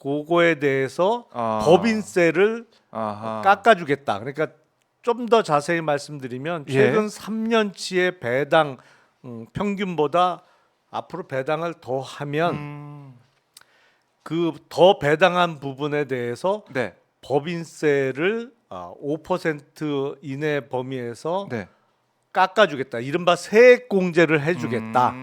그거에 대해서 아. 법인세를 아하. 깎아주겠다. 그러니까 좀 더 자세히 말씀드리면 최근 3년치의 배당 평균보다 앞으로 배당을 더 하면 그 더 배당한 부분에 대해서 네. 법인세를 5% 이내 범위에서 네. 깎아주겠다. 이른바 세액 공제를 해주겠다.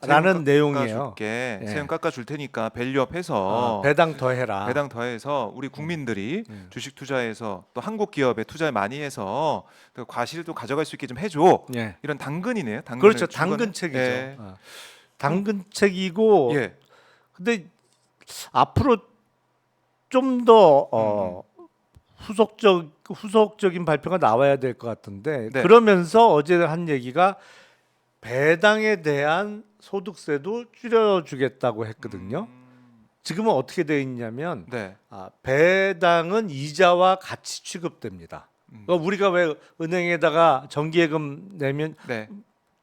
라는 세금 내용이에요. 깎아줄게. 예. 세금 깎아줄 테니까 밸류업해서 배당 더해라. 배당 더해서 우리 국민들이 주식 투자해서 또 한국 기업에 투자 많이 해서 또 과실도 가져갈 수 있게 좀 해줘. 예. 이런 당근이네요. 당근을 그렇죠. 준 거는. 당근책이죠. 예. 당근책이고. 예. 근데 앞으로 좀 더 후속적인 발표가 나와야 될 것 같은데 네. 그러면서 어제 한 얘기가 배당에 대한 소득세도 줄여주겠다고 했거든요. 지금은 어떻게 되어 있냐면 네. 배당은 이자와 같이 취급됩니다. 그러니까 우리가 왜 은행에다가 정기예금 내면 네.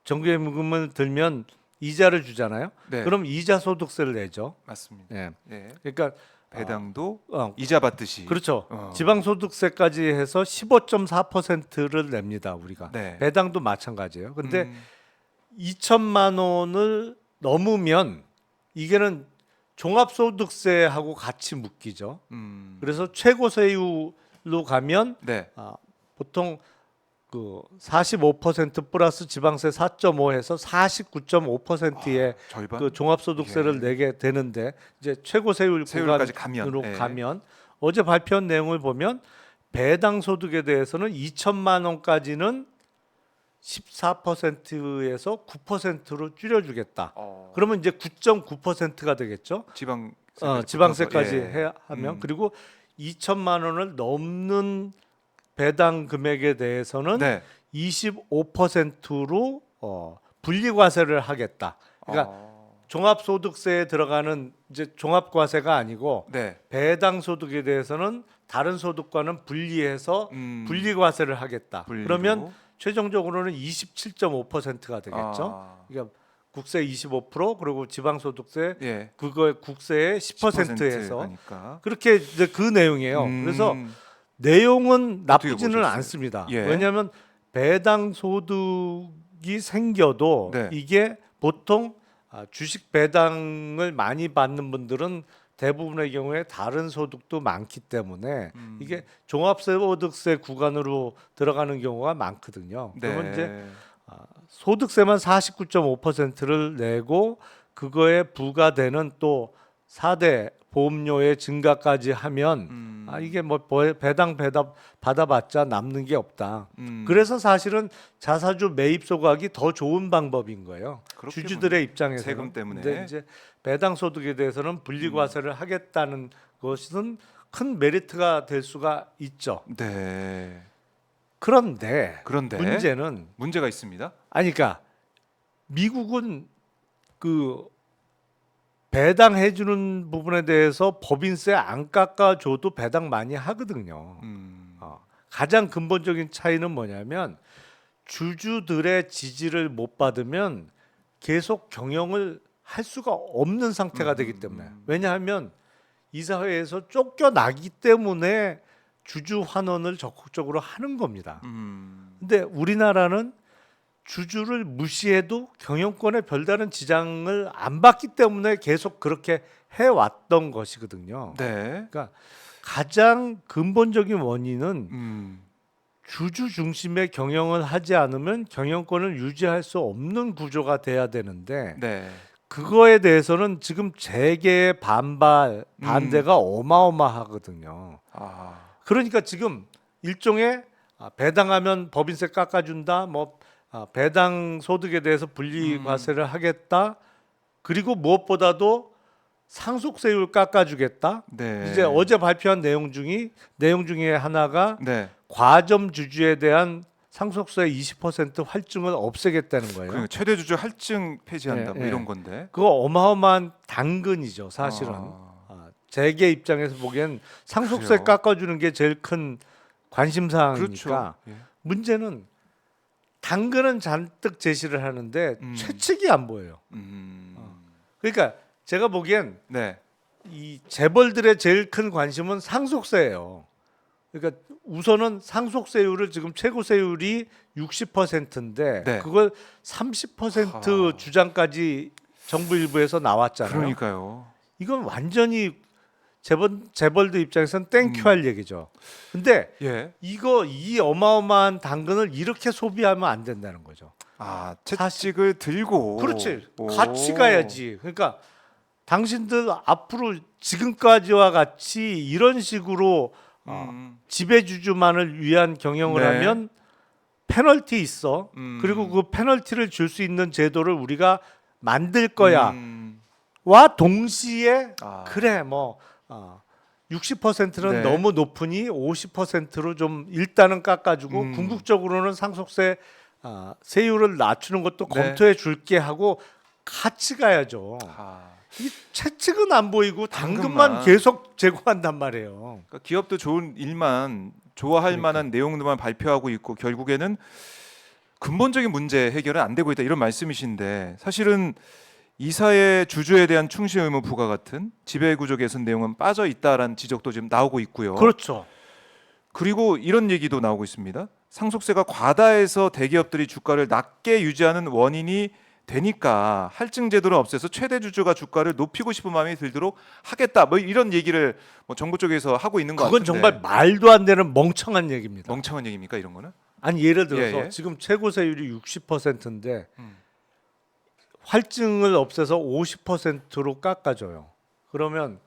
정기예금을 들면 이자를 주잖아요. 네. 그럼 이자 소득세를 내죠. 맞습니다. 예. 예. 그러니까 배당도 어, 이자 받듯이. 그렇죠. 어. 지방소득세까지 해서 15.4%를 냅니다. 우리가. 네. 배당도 마찬가지예요. 근데 2천만 원을 넘으면 이게는 종합소득세하고 같이 묶이죠. 그래서 최고세율로 가면 네. 보통 그 45% 플러스 지방세 4.5해서 49.5%의 절반. 그 종합소득세를 내게 되는데 이제 최고세율 세율까지 구간으로 가면, 예. 가면 어제 발표한 내용을 보면 배당 소득에 대해서는 2천만 원까지는 14%에서 9%로 줄여주겠다. 그러면 이제 9.9%가 되겠죠. 지방세까지 예. 해야 하면 그리고 2천만 원을 넘는 배당 금액에 대해서는 네. 25%로 분리과세를 하겠다. 그러니까 종합소득세에 들어가는 이제 종합과세가 아니고 네. 배당 소득에 대해서는 다른 소득과는 분리해서 분리과세를 하겠다. 분리로. 그러면 최종적으로는 27.5%가 되겠죠. 아, 그러니까 국세 25% 그리고 지방소득세 예. 그거 국세의 10%에서 가니까. 그렇게 이제 그 내용이에요. 그래서 내용은 어떻게 나쁘지는 보셨어요? 않습니다. 예. 왜냐하면 배당 소득이 생겨도 네. 이게 보통 주식 배당을 많이 받는 분들은 대부분의 경우에 다른 소득도 많기 때문에 이게 종합소득세 구간으로 들어가는 경우가 많거든요. 그러면 이제 네. 소득세만 49.5%를 내고 그거에 부과되는 또 4대 보험료의 증가까지 하면 이게 뭐 배당 받아봤자 남는 게 없다. 그래서 사실은 자사주 매입 소각이 더 좋은 방법인 거예요. 그렇게 주주들의 보면 입장에서는. 세금 때문에. 근데 이제 배당 소득에 대해서는 분리과세를 하겠다는 것은 큰 메리트가 될 수가 있죠. 네. 그런데 그런데 문제는 문제가 있습니다. 아니 그러니까 미국은 그 배당해 주는 부분에 대해서 법인세 안 깎아줘도 배당 많이 하거든요. 가장 근본적인 차이는 뭐냐면 주주들의 지지를 못 받으면 계속 경영을 할 수가 없는 상태가 되기 때문에 왜냐하면 이사회에서 쫓겨나기 때문에 주주 환원을 적극적으로 하는 겁니다. 근데 우리나라는 주주를 무시해도 경영권에 별다른 지장을 안 받기 때문에 계속 그렇게 해왔던 것이거든요. 네. 그러니까 가장 근본적인 원인은 음. 주주 중심의 경영을 하지 않으면 경영권을 유지할 수 없는 구조가 돼야 되는데 네. 그거에 대해서는 지금 재계의 반대가 어마어마하거든요. 아. 그러니까 지금 일종의 배당하면 법인세 깎아준다, 뭐 배당 소득에 대해서 분리과세를 하겠다, 그리고 무엇보다도 상속세율 깎아주겠다. 네. 이제 어제 발표한 내용 중에 하나가 네. 과점 주주에 대한 상속세 20% 할증을 없애겠다는 거예요. 그러니까 최대 주주 할증 폐지한다 예, 뭐 예. 이런 건데. 그거 어마어마한 당근이죠, 사실은. 재계 입장에서 보기엔 상속세 그래요? 깎아주는 게 제일 큰 관심 사항이니까. 그렇죠. 예. 문제는 당근은 잔뜩 제시를 하는데 채찍이 안 보여요. 그러니까 제가 보기엔 네. 이 재벌들의 제일 큰 관심은 상속세예요. 그러니까 우선은 상속세율을 지금 최고세율이 60%인데 네. 그걸 30% 주장까지 정부 일부에서 나왔잖아요. 그러니까요. 이건 완전히 재벌들 입장에서는 땡큐할 얘기죠. 근데 예. 이 어마어마한 당근을 이렇게 소비하면 안 된다는 거죠. 아, 채찍을 들고. 그렇지. 오. 같이 가야지. 그러니까 당신들 앞으로 지금까지와 같이 이런 식으로 지배주주만을 위한 경영을 네. 하면 페널티 있어. 그리고 그 페널티를 줄 수 있는 제도를 우리가 만들 거야. 와 동시에 아. 그래 뭐 60%는 네. 너무 높으니 50%로 좀 일단은 깎아주고 궁극적으로는 상속세 세율을 낮추는 것도 네. 검토해 줄게 하고 같이 가야죠. 아. 이 채찍은 안 보이고 당근만 당근만. 계속 제공한단 말이에요. 그러니까 기업도 좋은 일만 좋아할 그러니까. 만한 내용들만 발표하고 있고 결국에는 근본적인 문제 해결은 안 되고 있다 이런 말씀이신데 사실은 이사의 주주에 대한 충실 의무 부과 같은 지배구조 개선 내용은 빠져 있다라는 지적도 지금 나오고 있고요. 그렇죠. 그리고 이런 얘기도 나오고 있습니다. 상속세가 과다해서 대기업들이 주가를 낮게 유지하는 원인이 되니까 할증 제도를 없애서 최대 주주가 주가를 높이고 싶은 마음이 들도록 하겠다. 뭐 이런 얘기를 뭐 정부 쪽에서 하고 있는 것 그건 같은데. 정말 말도 안 되는 멍청한 얘기입니다. 멍청한 얘기입니까 이런 거는? 아니 예를 들어서 예, 예. 지금 최고세율이 60%인데 할증을 없애서 50%로 깎아줘요. 그러면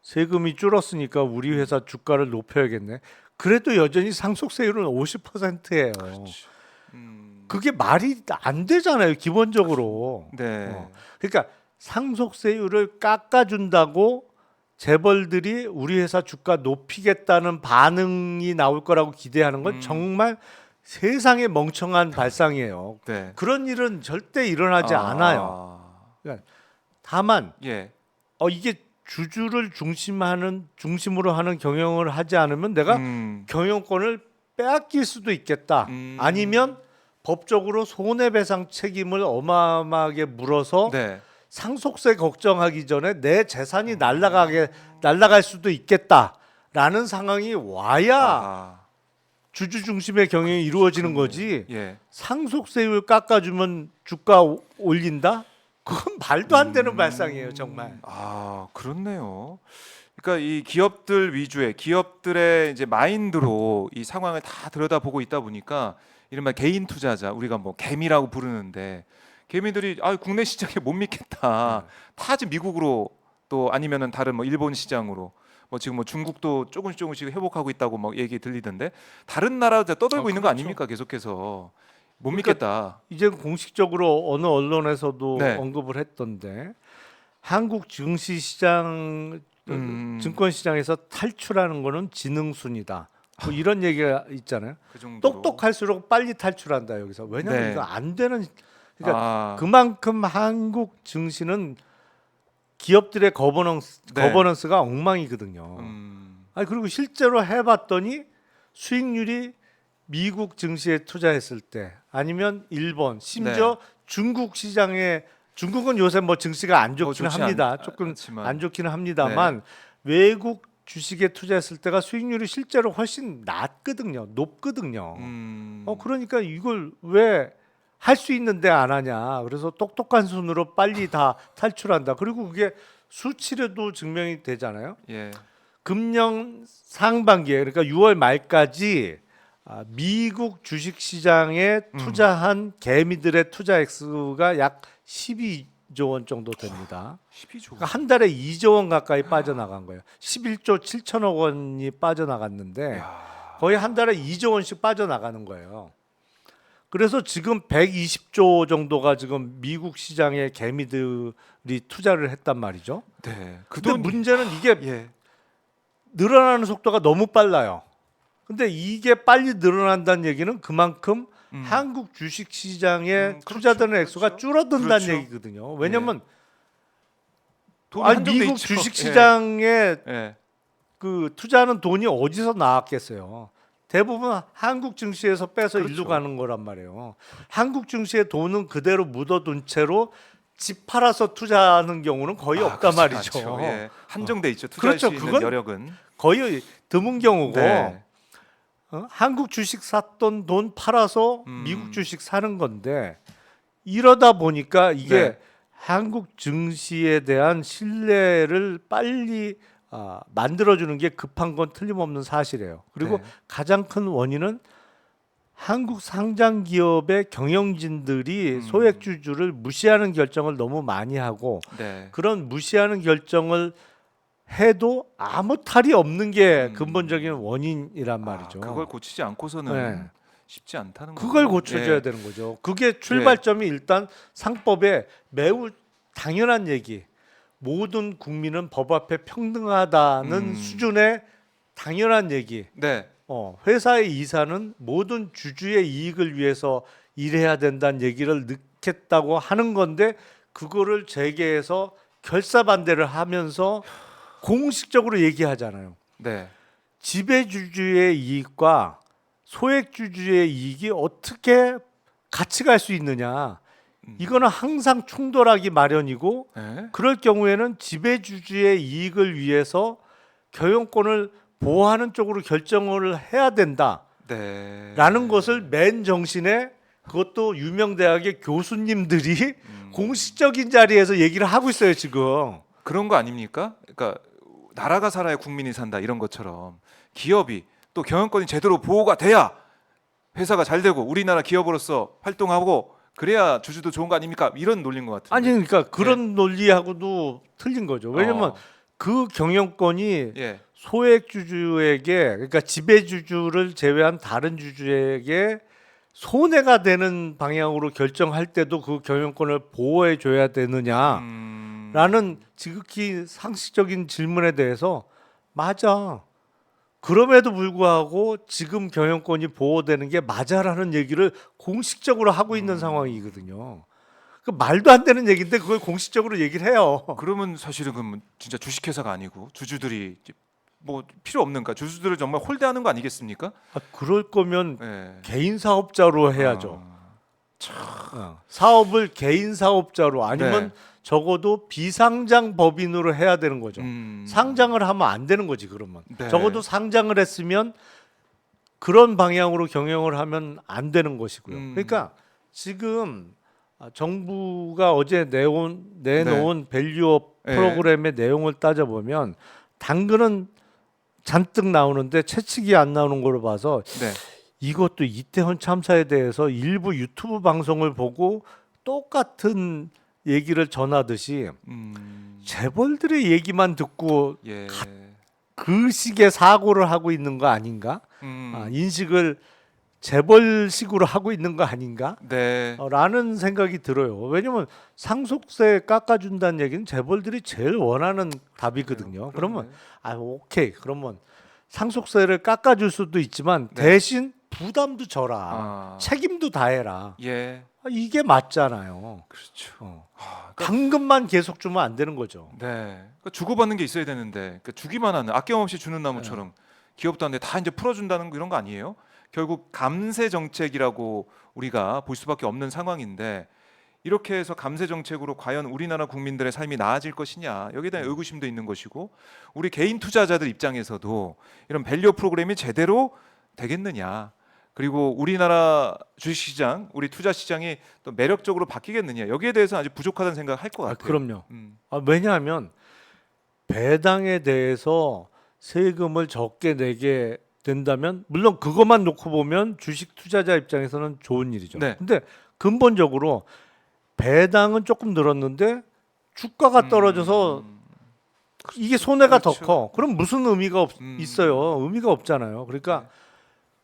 세금이 줄었으니까 우리 회사 주가를 높여야겠네. 그래도 여전히 상속세율은 50%예요. 그게 말이 안 되잖아요, 기본적으로. 네. 그러니까 상속세율을 깎아준다고 재벌들이 우리 회사 주가 높이겠다는 반응이 나올 거라고 기대하는 건 정말 세상에 멍청한 발상이에요. 네. 그런 일은 절대 일어나지 않아요. 그러니까 다만 예. 이게 주주를 중심으로 하는 경영을 하지 않으면 내가 경영권을 빼앗길 수도 있겠다. 아니면 법적으로 손해배상 책임을 어마어마하게 물어서 네. 상속세 걱정하기 전에 내 재산이 날아갈 수도 있겠다라는 상황이 와야 아, 주주 중심의 경영이 이루어지는 거지. 예. 상속세율 깎아주면 주가 올린다? 그건 말도 안 되는 발상이에요, 정말. 아, 그렇네요. 그러니까 이 기업들 위주의 기업들의 이제 마인드로 이 상황을 다 들여다보고 있다 보니까 이른바 개인 투자자 우리가 뭐 개미라고 부르는데 개미들이 국내 시장에 못 믿겠다. 다 지금 미국으로 또 아니면은 다른 뭐 일본 시장으로 뭐 지금 뭐 중국도 조금씩 회복하고 있다고 막 얘기 들리던데 다른 나라들 떠들고 있는 거 그렇죠. 아닙니까? 계속해서 못 그러니까 믿겠다. 이제 공식적으로 어느 언론에서도 네. 언급을 했던데 한국 증시시장 증권 시장에서 탈출하는 거는 지능순이다. 뭐 이런 얘기가 있잖아요. 그 정도로. 똑똑할수록 빨리 탈출한다 여기서. 왜냐면 네. 이거 안 되는 그러니까 아, 그만큼 한국 증시는 기업들의 네. 거버넌스가 엉망이거든요. 아니 그리고 실제로 해봤더니 수익률이 미국 증시에 투자했을 때 아니면 일본 심지어 중국 시장에 중국은 요새 뭐 증시가 안 좋기는 좋지 합니다. 조금 않지만. 안 좋기는 합니다만 외국 주식에 투자했을 때가 수익률이 실제로 훨씬 낮거든요. 높거든요. 그러니까 이걸 왜 할 수 있는데 안 하냐. 그래서 똑똑한 손으로 빨리 다 탈출한다. 그리고 그게 수치로도 증명이 되잖아요. 예. 금년 상반기에 그러니까 6월 말까지 미국 주식 시장에 투자한 개미들의 투자 액수가 약 12조 원 정도 됩니다. 12조. 그러니까 한 달에 2조 원 가까이 빠져나간 거예요. 11조 7천억 원이 빠져나갔는데 거의 한 달에 2조 원씩 빠져나가는 거예요. 그래서 지금 120조 정도가 지금 미국 시장에 개미들이 투자를 했단 말이죠. 네. 근데 문제는 이게 예. 늘어나는 속도가 너무 빨라요. 근데 이게 빨리 늘어난다는 얘기는 그만큼 한국 주식 시장에 투자되는 그렇죠, 액수가 그렇죠. 줄어든다는 그렇죠. 얘기거든요. 왜냐면 돈이 한정돼 미국 있죠. 주식 시장에 예. 그 투자하는 돈이 어디서 나왔겠어요? 대부분 한국 증시에서 빼서 그렇죠. 일로 가는 거란 말이에요. 한국 증시에 돈은 그대로 묻어둔 채로 집 팔아서 투자하는 경우는 거의 없단 그렇지 말이죠. 않죠. 예. 한정돼 있죠. 투자할 그렇죠. 수 있는 그건 여력은. 거의 드문 경우고 네. 한국 주식 샀던 돈 팔아서 미국 주식 사는 건데 이러다 보니까 이게 네. 한국 증시에 대한 신뢰를 빨리 만들어주는 게 급한 건 틀림없는 사실이에요. 그리고 네. 가장 큰 원인은 한국 상장 기업의 경영진들이 소액주주를 무시하는 결정을 너무 많이 하고 네. 그런 무시하는 결정을 해도 아무 탈이 없는 게 근본적인 원인이란 말이죠. 그걸 고치지 않고서는 네. 쉽지 않다는 그걸 거죠. 고쳐줘야 예. 되는 거죠. 그게 출발점이 일단 상법에 매우 당연한 얘기. 모든 국민은 법 앞에 평등하다는 수준의 당연한 얘기. 네. 회사의 이사는 모든 주주의 이익을 위해서 일해야 된다는 얘기를 넣겠다고 하는 건데 그거를 재계에서 결사반대를 하면서 공식적으로 얘기하잖아요. 네. 지배주주의 이익과 소액주주의 이익이 어떻게 같이 갈 수 있느냐. 이거는 항상 충돌하기 마련이고 네. 그럴 경우에는 지배주주의 이익을 위해서 경영권을 보호하는 쪽으로 결정을 해야 된다라는 네. 것을 맨 정신에 그것도 유명 대학의 교수님들이 공식적인 자리에서 얘기를 하고 있어요 지금. 그런 거 아닙니까? 그러니까 나라가 살아야 국민이 산다 이런 것처럼 기업이 또 경영권이 제대로 보호가 돼야 회사가 잘 되고 우리나라 기업으로서 활동하고 그래야 주주도 좋은 거 아닙니까? 이런 논리인 것 같은데. 아니 그러니까 그런 논리하고도 틀린 거죠. 왜냐면 그 경영권이 예. 소액주주에게 그러니까 지배주주를 제외한 다른 주주에게 손해가 되는 방향으로 결정할 때도 그 경영권을 보호해 줘야 되느냐라는 지극히 상식적인 질문에 대해서 맞아. 그럼에도 불구하고 지금 경영권이 보호되는 게 맞아라는 얘기를 공식적으로 하고 있는 상황이거든요. 그 말도 안 되는 얘기인데 그걸 공식적으로 얘기를 해요. 그러면 사실은 그 진짜 주식회사가 아니고 주주들이 이제 뭐 필요 없는가? 주주들을 정말 홀대하는 거 아니겠습니까? 그럴 거면 예. 개인 사업자로 해야죠. 사업을 개인 사업자로 아니면 네. 적어도 비상장 법인으로 해야 되는 거죠. 상장을 하면 안 되는 거지 그러면. 네. 적어도 상장을 했으면 그런 방향으로 경영을 하면 안 되는 것이고요. 그러니까 지금 정부가 어제 내놓은 밸류업 네. 프로그램의 내용을 따져보면 당근은 잔뜩 나오는데 채찍이 안 나오는 걸로 봐서 네. 이것도 이태원 참사에 대해서 일부 유튜브 방송을 보고 똑같은 얘기를 전하듯이 재벌들의 얘기만 듣고 예. 그 식의 사고를 하고 있는 거 아닌가? 인식을 재벌식으로 하고 있는 거 아닌가? 네. 라는 생각이 들어요. 왜냐면 상속세 깎아준다는 얘기는 재벌들이 제일 원하는 답이거든요. 그러면 오케이. 그러면 상속세를 깎아줄 수도 있지만 네. 대신 부담도 져라. 책임도 다해라. 예. 이게 맞잖아요. 그렇죠. 당근만 계속 주면 안 되는 거죠. 네. 그러니까 주고받는 게 있어야 되는데 그러니까 주기만 하는 아낌없이 주는 나무처럼 기업도 한데 다 이제 풀어준다는 거 이런 거 아니에요? 결국 감세 정책이라고 우리가 볼 수밖에 없는 상황인데 이렇게 해서 감세 정책으로 과연 우리나라 국민들의 삶이 나아질 것이냐 여기에 대한 의구심도 있는 것이고 우리 개인 투자자들 입장에서도 이런 밸류 프로그램이 제대로 되겠느냐 그리고 우리나라 주식시장 우리 투자시장이 또 매력적으로 바뀌겠느냐 여기에 대해서 아직 부족하다는 생각을 할 것 같아요. 그럼요. 왜냐하면 배당에 대해서 세금을 적게 내게 된다면 물론 그것만 놓고 보면 주식 투자자 입장에서는 좋은 일이죠. 네. 근데 근본적으로 배당은 조금 늘었는데 주가가 떨어져서 이게 손해가 그렇죠. 더 커. 그럼 무슨 의미가 있어요? 의미가 없잖아요. 그러니까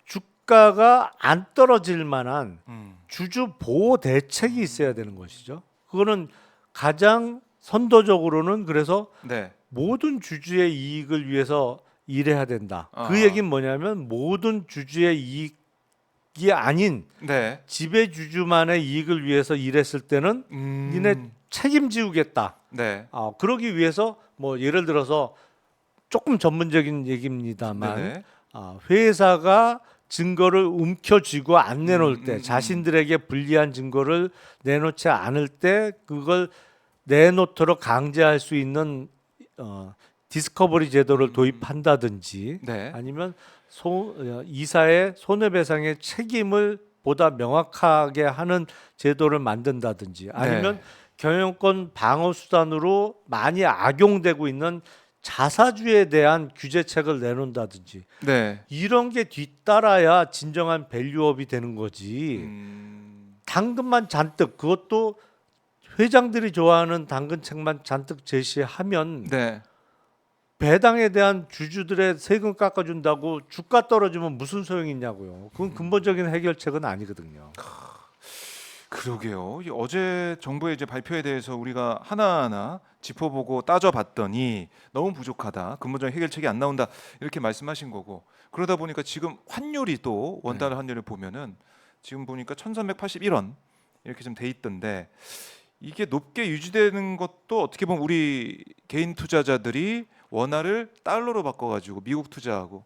주가가 안 떨어질 만한 주주 보호 대책이 있어야 되는 것이죠. 그거는 가장 선도적으로는 그래서 네. 모든 주주의 이익을 위해서 일해야 된다. 그 얘기는 뭐냐면 모든 주주의 이익이 아닌 네. 지배주주만의 이익을 위해서 일했을 때는 니네 책임지우겠다. 네. 그러기 위해서 뭐 예를 들어서 조금 전문적인 얘기입니다만 네네. 회사가 증거를 움켜쥐고 안 내놓을 때 자신들에게 불리한 증거를 내놓지 않을 때 그걸 내놓도록 강제할 수 있는 디스커버리 제도를 도입한다든지 네. 아니면 이사의 손해배상의 책임을 보다 명확하게 하는 제도를 만든다든지 아니면 네. 경영권 방어 수단으로 많이 악용되고 있는 자사주에 대한 규제책을 내놓는다든지 네. 이런 게 뒤따라야 진정한 밸류업이 되는 거지. 당근만 잔뜩 그것도 회장들이 좋아하는 당근책만 잔뜩 제시하면 네. 배당에 대한 주주들의 세금 깎아준다고 주가 떨어지면 무슨 소용이 있냐고요. 그건 근본적인 해결책은 아니거든요. 그러게요. 어제 정부의 이제 발표에 대해서 우리가 하나하나 짚어보고 따져봤더니 너무 부족하다. 근본적인 해결책이 안 나온다. 이렇게 말씀하신 거고 그러다 보니까 지금 환율이 또 원달러 환율을 보면은 지금 보니까 1,381원 이렇게 좀 돼 있던데 이게 높게 유지되는 것도 어떻게 보면 우리 개인 투자자들이 원화를 달러로 바꿔가지고 미국 투자하고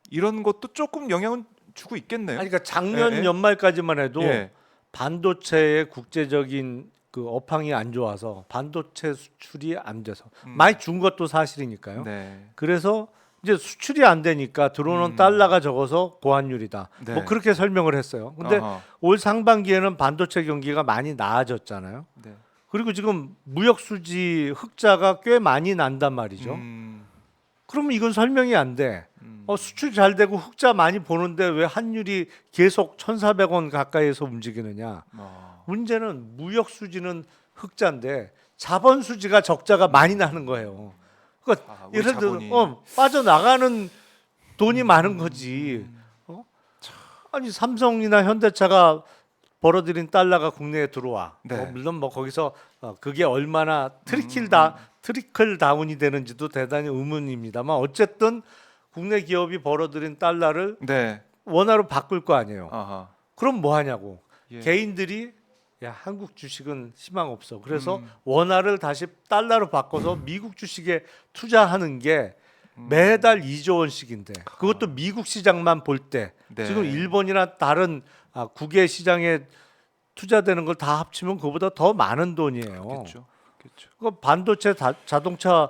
이런 것도 조금 영향은 주고 있겠네요. 아니, 그러니까 작년 예. 연말까지만 해도 예. 반도체의 국제적인 그 업황이 안 좋아서 반도체 수출이 안 돼서 많이 준 것도 사실이니까요. 네. 그래서 이제 수출이 안 되니까 들어오는 달러가 적어서 고환율이다. 네. 뭐 그렇게 설명을 했어요. 근데 아하. 올 상반기에는 반도체 경기가 많이 나아졌잖아요. 네. 그리고 지금 무역 수지 흑자가 꽤 많이 난단 말이죠. 그러면 이건 설명이 안 돼. 수출 잘 되고 흑자 많이 보는데 왜 환율이 계속 1,400원 가까이에서 움직이느냐? 문제는 무역 수지는 흑자인데 자본 수지가 적자가 많이 나는 거예요. 그러니까 우리 예를 자본이. 들어 빠져나가는 돈이 많은 거지. 아니 삼성이나 현대차가 벌어들인 달러가 국내에 들어와. 네. 물론 뭐 거기서 그게 얼마나 트리클 다운이 되는지도 대단히 의문입니다만 어쨌든 국내 기업이 벌어들인 달러를 네. 원화로 바꿀 거 아니에요. 아하. 그럼 뭐 하냐고. 예. 개인들이 야 한국 주식은 희망 없어. 그래서 원화를 다시 달러로 바꿔서 미국 주식에 투자하는 게 매달 2조 원씩인데 그것도 미국 시장만 볼 때 네. 지금 일본이나 다른 국외 시장에 투자되는 걸 다 합치면 그보다 더 많은 돈이에요. 그렇겠죠. 그렇겠죠. 그 반도체 자동차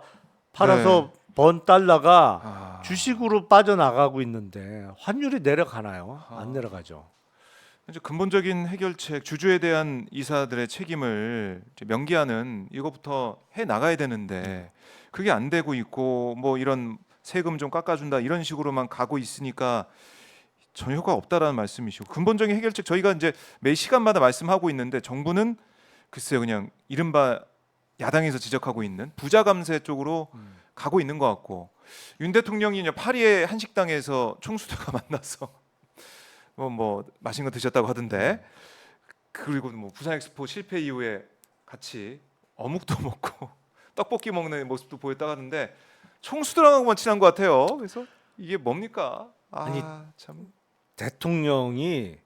팔아서 번 달러가 아. 주식으로 빠져나가고 있는데 환율이 내려가나요? 안 내려가죠. 이제 근본적인 해결책, 주주에 대한 이사들의 책임을 이제 명기하는 이거부터 해 나가야 되는데 그게 안 되고 있고 뭐 이런 세금 좀 깎아준다 이런 식으로만 가고 있으니까 전혀 효과가 없다라는 말씀이시고 근본적인 해결책 저희가 이제 매 시간마다 말씀하고 있는데 정부는 글쎄요 그냥 이른바 야당에서 지적하고 있는 부자 감세 쪽으로 가고 있는 것 같고 윤 대통령이 이제 파리의 한 식당에서 총수들과 만나서 뭐 맛있는 거 드셨다고 하던데 그리고 뭐 부산 엑스포 실패 이후에 같이 어묵도 먹고 떡볶이 먹는 모습도 보였다고 하는데 총수들하고만 친한 것 같아요. 그래서 이게 뭡니까? 아니, 참. 대통령이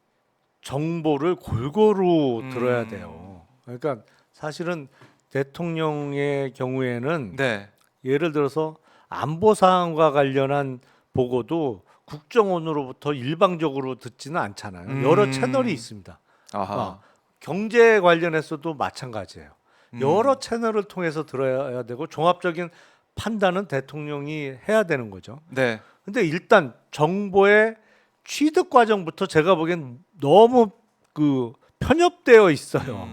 정보를 골고루 음. 들어야 돼요. 그러니까 사실은 대통령의 경우에는 네. 예를 들어서 안보 사항과 관련한 보고도 국정원으로부터 일방적으로 듣지는 않잖아요. 여러 채널이 있습니다. 아하. 경제 관련해서도 마찬가지예요. 음. 여러 채널을 통해서 들어야 되고 종합적인 판단은 대통령이 해야 되는 거죠. 네. 근데 일단 정보의 취득 과정부터 제가 보기엔 너무 편협되어 있어요.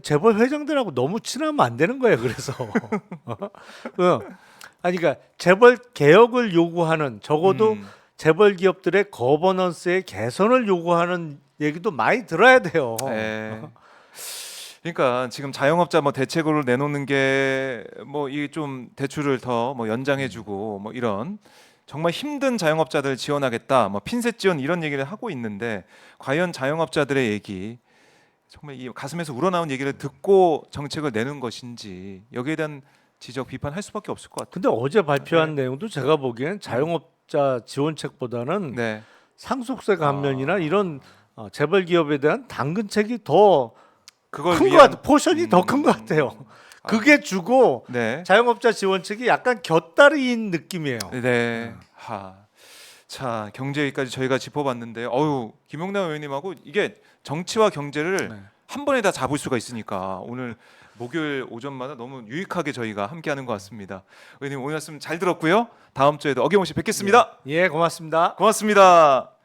재벌 회장들하고 너무 친하면 안 되는 거예요. 그래서 그러니까 재벌 개혁을 요구하는 적어도 재벌 기업들의 거버넌스의 개선을 요구하는 얘기도 많이 들어야 돼요. 네. 그러니까 지금 자영업자 뭐 대책으로 내놓는 게 뭐 이 좀 대출을 더 뭐 연장해주고 뭐 이런 정말 힘든 자영업자들 지원하겠다, 뭐 핀셋 지원 이런 얘기를 하고 있는데 과연 자영업자들의 얘기 정말 이 가슴에서 우러나온 얘기를 듣고 정책을 내는 것인지 여기에 대한 지적 비판할 수밖에 없을 것 같아요. 근데 어제 발표한 내용도 제가 보기엔 자영업자 지원책보다는 네. 상속세 감면이나 이런 재벌 기업에 대한 당근책이 더 그걸 큰 것 위한 같아요. 포션이 더 큰 것 같아요. 그게 주고 네. 자영업자 지원책이 약간 곁다리인 느낌이에요. 네. 자, 경제 얘기까지 저희가 짚어봤는데요. 김용남 의원님하고 이게 정치와 경제를 네. 한 번에 다 잡을 수가 있으니까 오늘 목요일 오전마다 너무 유익하게 저희가 함께하는 것 같습니다. 의원님 오늘 말씀 잘 들었고요. 다음 주에도 어김없이 뵙겠습니다. 예, 고맙습니다. 고맙습니다.